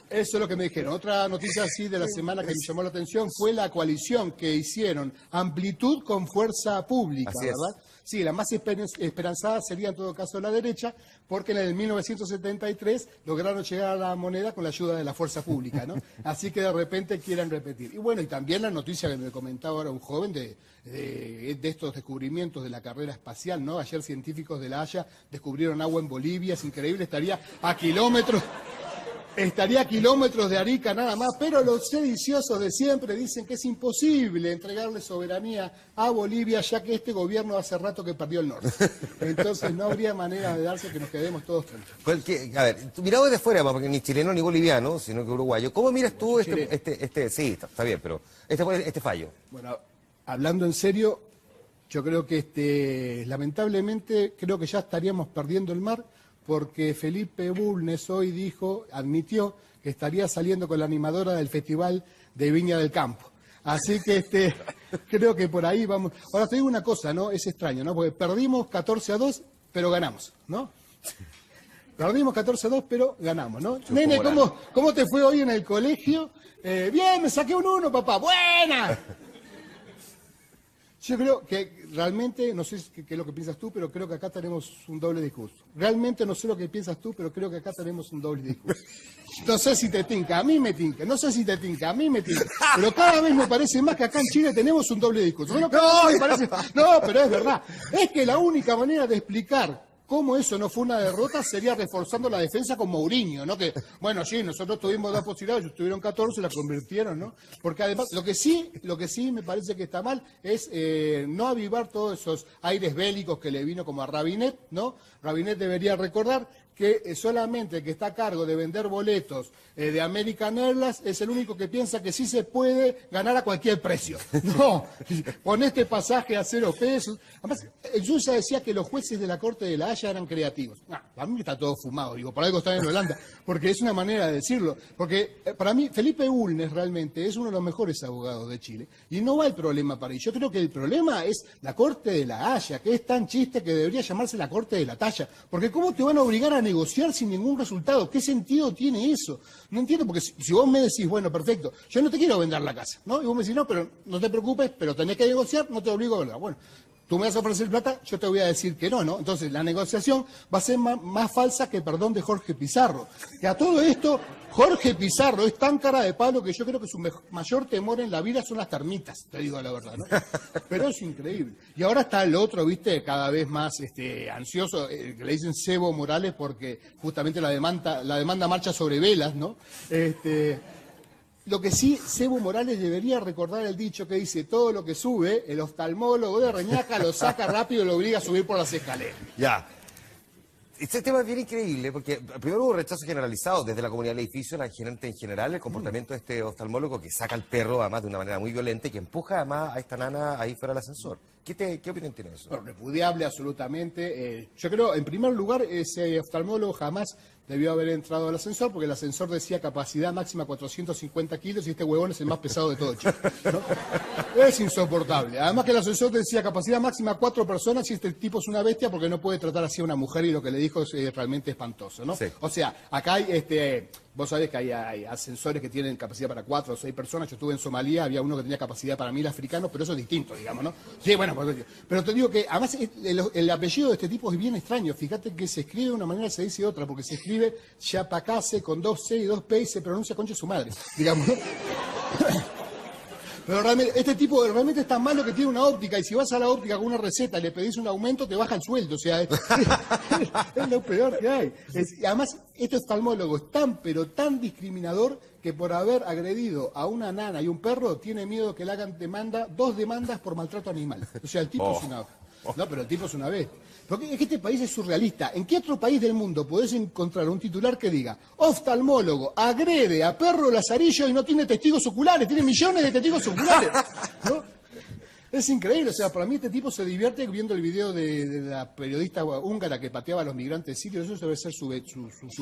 Eso es lo que me dijeron. Otra noticia así de la semana que me llamó la atención fue la coalición que hicieron Amplitud con Fuerza Pública, ¿verdad? Sí, la más esperanzada sería en todo caso la derecha, porque en el 1973 lograron llegar a la moneda con la ayuda de la fuerza pública, ¿no? Así que de repente quieren repetir. Y bueno, y también la noticia que me comentaba ahora un joven de estos descubrimientos de la carrera espacial, ¿no? Ayer científicos de La Haya descubrieron agua en Bolivia, es increíble, estaría a kilómetros de Arica nada más, pero los sediciosos de siempre dicen que es imposible entregarle soberanía a Bolivia, ya que este gobierno hace rato que perdió el norte. Entonces no habría manera de darse que nos quedemos todos tranquilos. A ver, mirado desde fuera, porque ni chileno ni boliviano, sino que uruguayo, ¿cómo miras tú sí, está bien, pero este fallo? Bueno, hablando en serio, yo creo que lamentablemente creo que ya estaríamos perdiendo el mar, porque Felipe Bulnes hoy admitió que estaría saliendo con la animadora del Festival de Viña del Campo. Así que creo que por ahí vamos. Ahora te digo una cosa, ¿no? Es extraño, ¿no? Porque perdimos 14-2, pero ganamos, ¿no? Perdimos 14-2, pero ganamos, ¿no? Nene, ¿cómo te fue hoy en el colegio? Bien, me saqué un 1, papá. ¡Buena! Yo creo que realmente, no sé qué es lo que piensas tú, pero creo que acá tenemos un doble discurso. Realmente no sé lo que piensas tú, pero creo que acá tenemos un doble discurso. No sé si te tinca, a mí me tinca. No sé si te tinca, a mí me tinca. Pero cada vez me parece más que acá en Chile tenemos un doble discurso. No, pero es verdad. Es que la única manera de explicar cómo eso no fue una derrota sería reforzando la defensa con Mourinho, ¿no? Que, bueno, sí, nosotros tuvimos 2 posibilidades, ellos tuvieron 14, la convirtieron, ¿no? Porque además, lo que sí me parece que está mal es no avivar todos esos aires bélicos que le vino como a Rabinet, ¿no? Rabinet debería recordar que solamente el que está a cargo de vender boletos de American Airlines es el único que piensa que sí se puede ganar a cualquier precio. No, pon este pasaje a 0 pesos. Además, yo ya decía que los jueces de la Corte de La Haya eran creativos. No, para mí está todo fumado, por algo están en Holanda, porque es una manera de decirlo. Porque para mí Felipe Bulnes realmente es uno de los mejores abogados de Chile y no va el problema para él. Yo creo que el problema es la Corte de La Haya, que es tan chiste que debería llamarse la Corte de la Talla. Porque ¿cómo te van a obligar a negociar sin ningún resultado? ¿Qué sentido tiene eso? No entiendo, porque si vos me decís, bueno, perfecto, yo no te quiero vender la casa, ¿no? Y vos me decís, no, pero no te preocupes, pero tenés que negociar, no te obligo a venderla. Bueno, tú me vas a ofrecer plata, yo te voy a decir que no, ¿no? Entonces la negociación va a ser más falsa que el perdón de Jorge Pizarro. Que a todo esto, Jorge Pizarro es tan cara de palo que yo creo que su mayor temor en la vida son las termitas, te digo la verdad, ¿no? Pero es increíble. Y ahora está el otro, ¿viste? Cada vez más ansioso, que le dicen Cebo Morales porque justamente la demanda marcha sobre velas, ¿no? Lo que sí, Cebo Morales debería recordar el dicho que dice, todo lo que sube, el oftalmólogo de Reñaca lo saca rápido y lo obliga a subir por las escaleras. Ya. Este tema es bien increíble, porque primero hubo rechazo generalizado desde la comunidad del edificio, la gente en general, el comportamiento de este oftalmólogo que saca al perro, además de una manera muy violenta, y que empuja además a esta nana ahí fuera del ascensor. ¿Qué opinión tiene eso? Bueno, repudiable absolutamente. Yo creo, en primer lugar, ese oftalmólogo jamás debió haber entrado al ascensor, porque el ascensor decía capacidad máxima 450 kilos y este huevón es el más pesado de todo Chile, ¿no? Es insoportable. Además que el ascensor decía capacidad máxima 4 personas y este tipo es una bestia porque no puede tratar así a una mujer y lo que le dijo es realmente espantoso, ¿no? Sí. O sea, acá hay, vos sabés que hay ascensores que tienen capacidad para 4 o 6 personas. Yo estuve en Somalia, había uno que tenía capacidad para 1000 africanos, pero eso es distinto, digamos, ¿no? Sí, bueno, pero te digo que además el apellido de este tipo es bien extraño. Fíjate que se escribe de una manera y se dice de otra, porque se escribe Chapacase con 2 C y 2 P y se pronuncia concha su madre, digamos. Pero realmente, este tipo realmente es tan malo que tiene una óptica, y si vas a la óptica con una receta y le pedís un aumento, te baja el sueldo. O sea, es lo peor que hay. Y además, este oftalmólogo es tan, pero tan discriminador que por haber agredido a una nana y un perro, tiene miedo que le hagan 2 demandas por maltrato animal. O sea, el tipo es una... No, pero el tipo es una bestia. Porque es que este país es surrealista. ¿En qué otro país del mundo podés encontrar un titular que diga oftalmólogo agrede a perro Lazarillo y no tiene testigos oculares? Tiene millones de testigos oculares, ¿no? Es increíble, o sea, para mí este tipo se divierte viendo el video de la periodista húngara que pateaba a los migrantes sirios. Eso debe ser su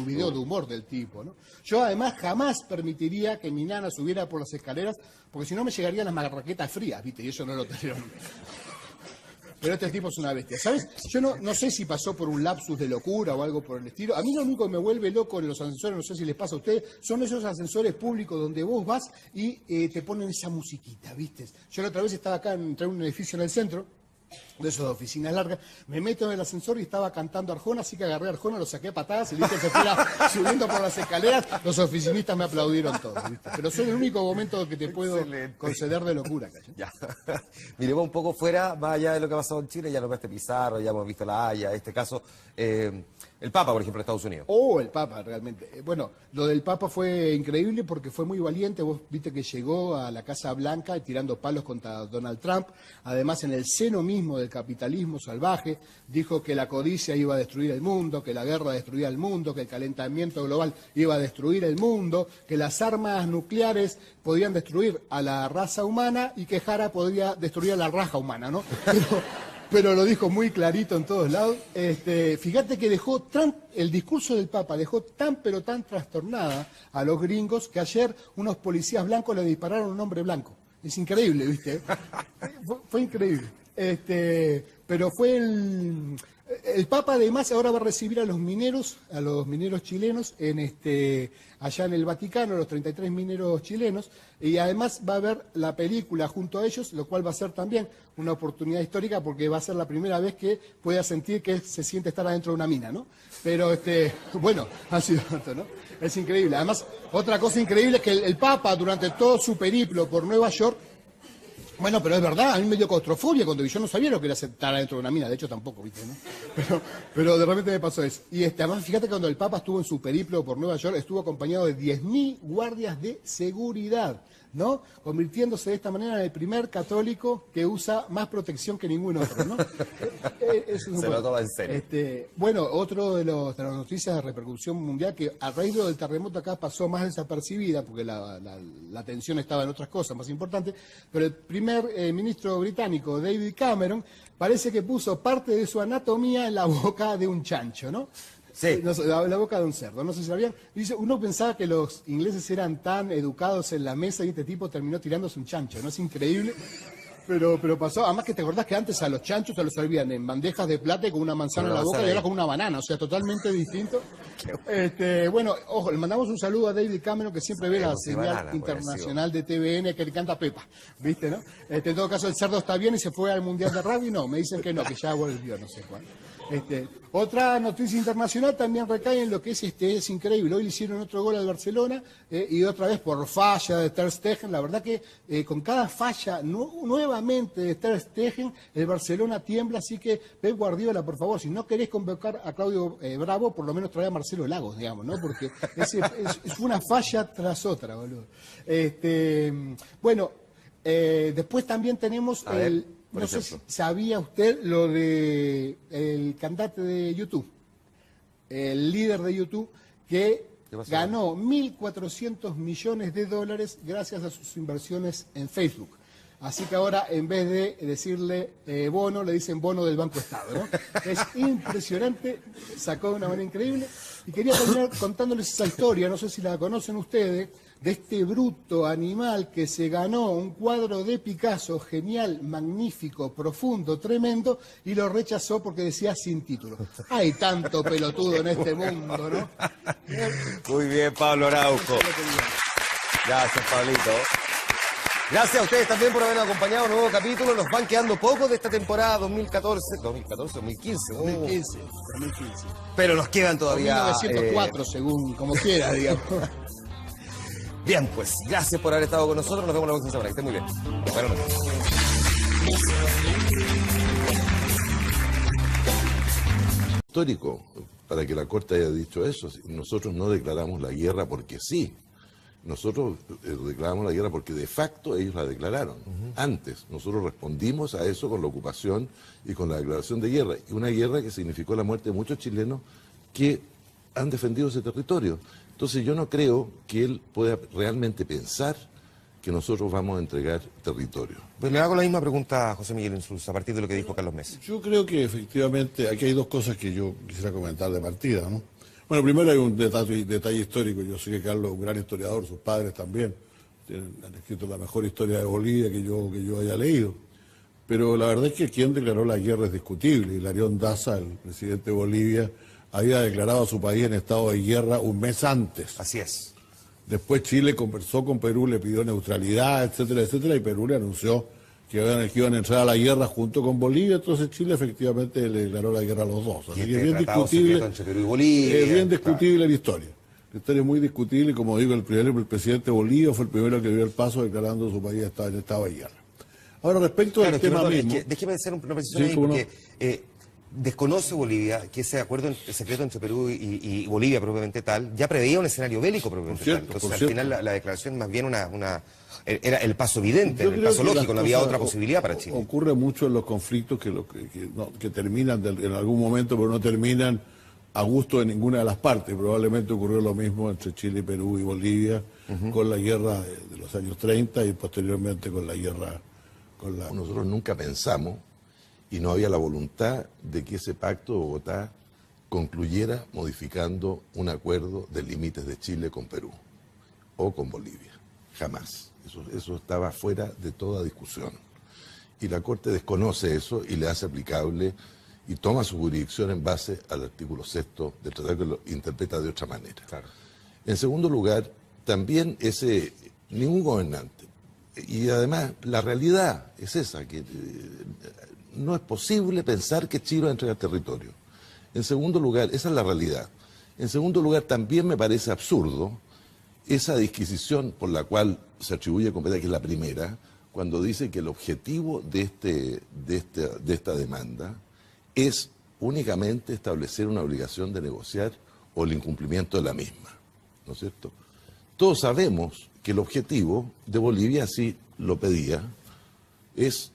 video de humor del tipo, ¿no? Yo además jamás permitiría que mi nana subiera por las escaleras, porque si no me llegarían las marraquetas frías, ¿viste? Y eso no lo tenemos. Pero este tipo es una bestia, ¿sabes? Yo no sé si pasó por un lapsus de locura o algo por el estilo. A mí lo único que me vuelve loco en los ascensores, no sé si les pasa a ustedes, son esos ascensores públicos donde vos vas y te ponen esa musiquita, ¿viste? Yo la otra vez estaba acá, entré en un edificio en el centro, de esas oficinas largas, me meto en el ascensor y estaba cantando Arjona, así que agarré a Arjona, lo saqué a patadas y vi que se fuera subiendo por las escaleras. Los oficinistas me aplaudieron todos, ¿viste? Pero soy el único momento que te puedo conceder de locura, ¿cachai? Ya. Miremos un poco fuera, más allá de lo que ha pasado en Chile, ya lo viste Pizarro, ya hemos visto La Haya, este caso, el Papa, por ejemplo, de Estados Unidos. Oh, el Papa, realmente. Bueno, lo del Papa fue increíble porque fue muy valiente. Vos viste que llegó a la Casa Blanca tirando palos contra Donald Trump. Además, en el seno mismo del capitalismo salvaje, dijo que la codicia iba a destruir el mundo, que la guerra destruía el mundo, que el calentamiento global iba a destruir el mundo, que las armas nucleares podían destruir a la raza humana y que Jara podría destruir a la raja humana, ¿no? Pero lo dijo muy clarito en todos lados. Fíjate que el discurso del Papa dejó tan pero tan trastornada a los gringos que ayer unos policías blancos le dispararon a un hombre blanco. Es increíble, ¿viste? Fue increíble. Pero fue el Papa además ahora va a recibir a los mineros chilenos allá en el Vaticano, los 33 mineros chilenos, y además va a ver la película junto a ellos, lo cual va a ser también una oportunidad histórica porque va a ser la primera vez que pueda sentir que se siente estar adentro de una mina, ¿no? Pero, bueno, ha sido esto, ¿no? Es increíble. Además, otra cosa increíble es que el Papa, durante todo su periplo por Nueva York, bueno, pero es verdad, a mí me dio claustrofobia cuando yo no sabía lo que era estar adentro de una mina, de hecho tampoco, ¿viste? ¿No? Pero de repente me pasó eso. Y además, fíjate que cuando el Papa estuvo en su periplo por Nueva York, estuvo acompañado de 10.000 guardias de seguridad, ¿no? Convirtiéndose de esta manera en el primer católico que usa más protección que ningún otro, ¿no? Se lo toma en serio. Bueno, otro de las noticias de repercusión mundial que a raíz del terremoto acá pasó más desapercibida porque la atención estaba en otras cosas más importantes, pero el primer ministro británico, David Cameron, parece que puso parte de su anatomía en la boca de un chancho, ¿no? Sí. La boca de un cerdo, no sé si sabían. Dice, uno pensaba que los ingleses eran tan educados en la mesa y este tipo terminó tirándose un chancho, ¿no? Es increíble. Pero pasó, además que te acordás que antes a los chanchos se los servían en bandejas de plata y con una manzana en la boca y ahora con una banana, o sea, totalmente distinto. Bueno, ojo, le mandamos un saludo a David Cameron que siempre ve la señal internacional de TVN que le canta Pepa, ¿viste, no? En todo caso el cerdo está bien y se fue al Mundial de Rugby, no, me dicen que no, que ya volvió, no sé cuál. Otra noticia internacional también recae en lo que es increíble. Hoy le hicieron otro gol al Barcelona y otra vez por falla de Ter Stegen. La verdad que con cada falla nuevamente de Ter Stegen, el Barcelona tiembla. Así que Pep Guardiola, por favor, si no querés convocar a Claudio Bravo, por lo menos trae a Marcelo Lagos, digamos, ¿no? Porque es una falla tras otra, boludo. Bueno, después también tenemos no sé si sabía usted lo de el cantante de YouTube, el líder de YouTube, que ganó $1.400 millones gracias a sus inversiones en Facebook. Así que ahora, en vez de decirle bono, le dicen bono del Banco Estado, ¿no? Es impresionante, sacó de una manera increíble. Y quería terminar contándoles esa historia, no sé si la conocen ustedes, de este bruto animal que se ganó un cuadro de Picasso genial, magnífico, profundo, tremendo, y lo rechazó porque decía sin título. Hay tanto pelotudo en este mundo, ¿no? Muy bien, Pablo Araujo. Gracias, Pablito. Gracias a ustedes también por habernos acompañado en un nuevo capítulo. Nos van quedando pocos de esta temporada 2014, 2015. 2015. Pero nos quedan todavía... 1904, según, como quiera, digamos. Bien, pues, gracias por haber estado con nosotros. Nos vemos la próxima semana. Que estén muy bien. Buenas noches. Histórico, para que la Corte haya dicho eso. Nosotros no declaramos la guerra porque sí. Nosotros declaramos la guerra porque de facto ellos la declararon. Antes, nosotros respondimos a eso con la ocupación y con la declaración de guerra. Y una guerra que significó la muerte de muchos chilenos que han defendido ese territorio. Entonces yo no creo que él pueda realmente pensar que nosotros vamos a entregar territorio. Pues le hago la misma pregunta a José Miguel Insulza, a partir de lo que dijo Carlos Mesa. Yo creo que efectivamente aquí hay dos cosas que yo quisiera comentar de partida, ¿no? Bueno, primero hay un detalle histórico. Yo sé que Carlos es un gran historiador, sus padres también han escrito la mejor historia de Bolivia que yo haya leído. Pero la verdad es que quien declaró la guerra es discutible. Hilarión Daza, el presidente de Bolivia, había declarado a su país en estado de guerra un mes antes. Así es. Después Chile conversó con Perú, le pidió neutralidad, etcétera, etcétera, y Perú le anunció que iban a entrar a la guerra junto con Bolivia. Entonces Chile efectivamente le declaró la guerra a los dos. Así que es bien discutible, entre Perú y Bolivia, es bien discutible la historia. La historia es muy discutible, y como digo, el presidente de Bolivia fue el primero que dio el paso declarando su país estaba en estado de guerra. Ahora, respecto al tema mismo... Déjeme hacer una precisión ahí, porque desconoce Bolivia que ese acuerdo secreto entre Perú y Bolivia propiamente tal ya preveía un escenario bélico propiamente tal. Entonces, al final, la declaración más bien era el paso evidente, el paso lógico, no había otra posibilidad para Chile. Ocurre mucho en los conflictos que terminan en algún momento, pero no terminan a gusto de ninguna de las partes. Probablemente ocurrió lo mismo entre Chile, Perú y Bolivia, con la guerra de los años 30 y posteriormente con la guerra... Nosotros nunca pensamos, y no había la voluntad de que ese pacto de Bogotá concluyera modificando un acuerdo de límites de Chile con Perú o con Bolivia. Jamás. Eso estaba fuera de toda discusión. Y la Corte desconoce eso y le hace aplicable y toma su jurisdicción en base al artículo 6º del tratado, que lo interpreta de otra manera. Claro. En segundo lugar, también ningún gobernante, y además la realidad es esa, que no es posible pensar que Chile va a entregar territorio. En segundo lugar, esa es la realidad. En segundo lugar, también me parece absurdo esa disquisición por la cual se atribuye competencia, que es la primera, cuando dice que el objetivo de esta demanda es únicamente establecer una obligación de negociar o el incumplimiento de la misma, ¿no es cierto? Todos sabemos que el objetivo de Bolivia, así lo pedía, es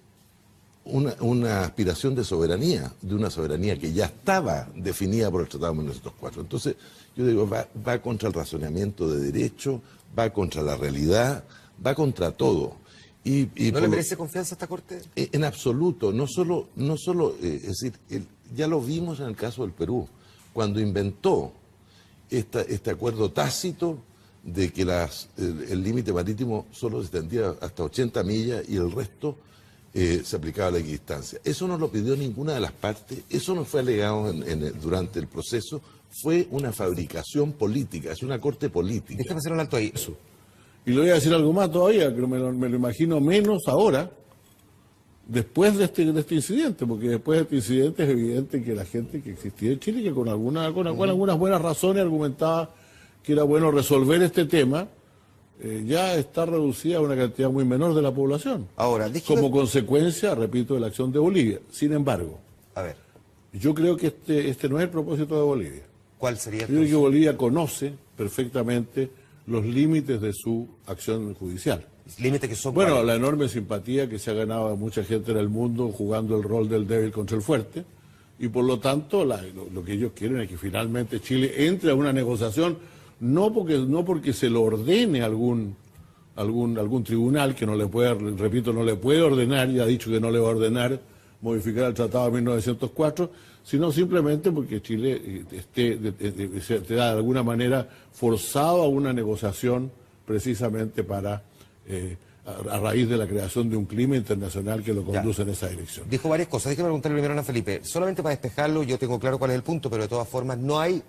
una aspiración de soberanía, de una soberanía que ya estaba definida por el Tratado de 1904. Entonces, yo digo, va contra el razonamiento de derecho, va contra la realidad, va contra todo. ¿No le merece confianza a esta Corte? En absoluto, no solo es decir, ya lo vimos en el caso del Perú, cuando inventó este acuerdo tácito de que el límite marítimo solo se extendía hasta 80 millas y el resto se aplicaba a la equidistancia. Eso no lo pidió ninguna de las partes, eso no fue alegado durante el proceso, fue una fabricación política, es una corte política. Déjame hacer un alto ahí. Eso. Y le voy a decir algo más todavía, que me lo imagino menos ahora, después de este incidente, porque después de este incidente es evidente que la gente que existía en Chile, que con algunas buenas razones argumentaba que era bueno resolver este tema, ya está reducida a una cantidad muy menor de la población. Ahora, como consecuencia, repito, de la acción de Bolivia. Sin embargo, yo creo que este no es el propósito de Bolivia. ¿Cuál sería? Yo creo que Bolivia conoce perfectamente los límites de su acción judicial. ¿Límites que son? Bueno, la enorme simpatía que se ha ganado a mucha gente en el mundo jugando el rol del débil contra el fuerte, y por lo tanto lo que ellos quieren es que finalmente Chile entre a una negociación, no porque se lo ordene algún tribunal que no le puede, repito, no le puede ordenar, y ha dicho que no le va a ordenar modificar el Tratado de 1904, sino simplemente porque Chile se de alguna manera forzado a una negociación precisamente para a raíz de la creación de un clima internacional que lo conduce en esa dirección. Dijo varias cosas. Déjeme preguntarle primero a Ana Felipe. Solamente para despejarlo, yo tengo claro cuál es el punto, pero de todas formas no hay,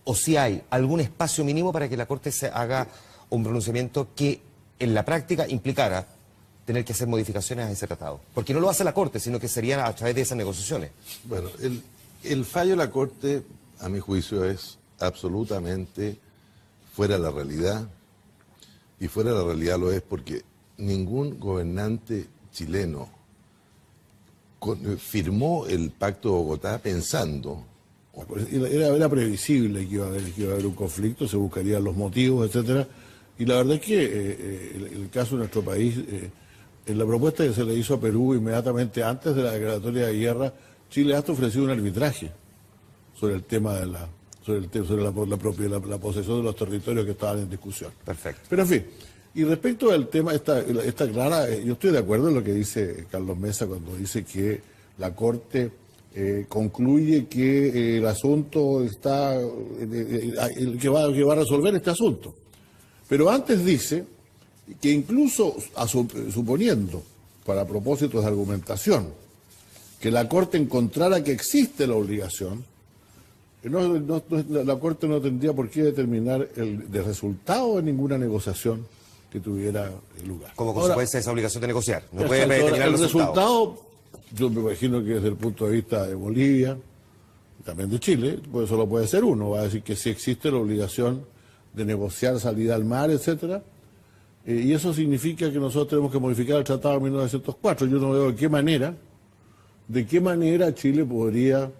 o si hay, algún espacio mínimo para que la Corte se haga un pronunciamiento que en la práctica implicara tener que hacer modificaciones a ese tratado. Porque no lo hace la Corte, sino que sería a través de esas negociaciones. Bueno, el fallo de la Corte, a mi juicio, es absolutamente fuera de la realidad. Y fuera de la realidad lo es porque ningún gobernante chileno firmó el Pacto de Bogotá pensando... Era previsible que iba a haber un conflicto, se buscarían los motivos, etcétera. Y la verdad es que el caso de nuestro país, en la propuesta que se le hizo a Perú inmediatamente antes de la declaratoria de guerra, Chile hasta ofreció un arbitraje sobre el tema de la posesión de los territorios que estaban en discusión. Perfecto. Pero en fin, Y respecto al tema, está clara, yo estoy de acuerdo en lo que dice Carlos Mesa cuando dice que la Corte concluye que el asunto está, que va a resolver este asunto. Pero antes dice que incluso suponiendo, para propósitos de argumentación, que la Corte encontrara que existe la obligación, la Corte no tendría por qué determinar el resultado de ninguna negociación que tuviera lugar. Como consecuencia de esa obligación de negociar. No puede determinar el resultado, yo me imagino que desde el punto de vista de Bolivia, y también de Chile, pues solo puede ser uno. Va a decir que sí existe la obligación de negociar salida al mar, etcétera. Y eso significa que nosotros tenemos que modificar el Tratado de 1904. Yo no veo de qué manera Chile podría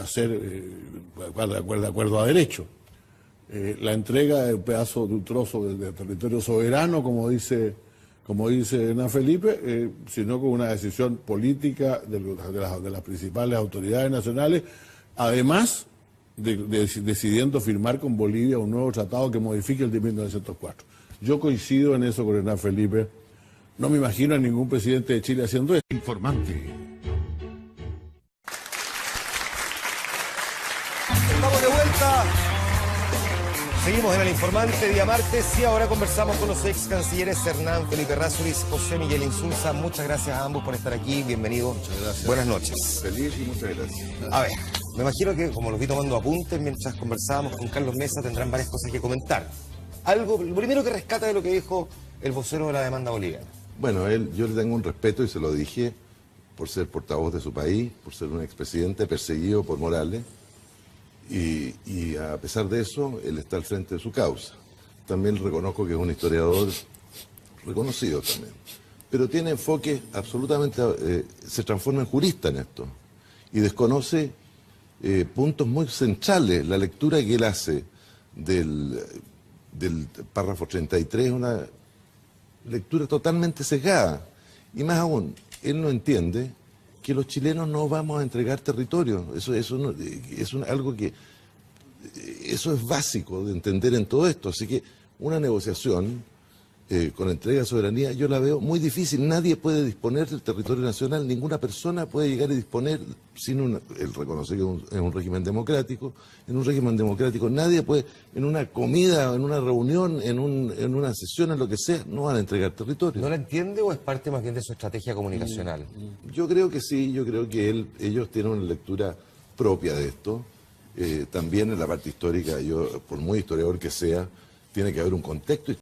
hacer, de acuerdo a derecho, la entrega de un trozo de territorio soberano, como dice Hernán Felipe, sino con una decisión política de las principales autoridades nacionales, además decidiendo firmar con Bolivia un nuevo tratado que modifique el de 1904. Yo coincido en eso con Hernán Felipe. No me imagino a ningún presidente de Chile haciendo esto. Informante. Estamos de vuelta. Seguimos en El Informante, día martes, y ahora conversamos con los ex cancilleres Hernán Felipe Errázuriz, José Miguel Insulza. Muchas gracias a ambos por estar aquí. Bienvenidos. Muchas gracias. Buenas noches. Feliz y muchas gracias. A ver, me imagino que, como los vi tomando apuntes mientras conversábamos con Carlos Mesa, tendrán varias cosas que comentar. Lo primero que rescata de lo que dijo el vocero de la demanda boliviana. Bueno, yo le tengo un respeto y se lo dije por ser portavoz de su país, por ser un expresidente perseguido por Morales. Y a pesar de eso, él está al frente de su causa. También reconozco que es un historiador reconocido también. Pero tiene enfoque absolutamente, se transforma en jurista en esto. Y desconoce puntos muy centrales. La lectura que él hace del párrafo 33 es una lectura totalmente sesgada. Y más aún, él no entiende que los chilenos no vamos a entregar territorio. Eso es algo que... Eso es básico de entender en todo esto. Así que una negociación con entrega de soberanía yo la veo muy difícil. Nadie puede disponer del territorio nacional, ninguna persona puede llegar a disponer sin él reconoce que es un régimen democrático. En un régimen democrático nadie puede, en una comida, en una reunión, en una sesión, en lo que sea, no van a entregar territorio. ¿No la entiende o es parte más bien de su estrategia comunicacional? Yo creo que sí, yo creo que ellos tienen una lectura propia de esto. También en la parte histórica, yo, por muy historiador que sea, tiene que haber un contexto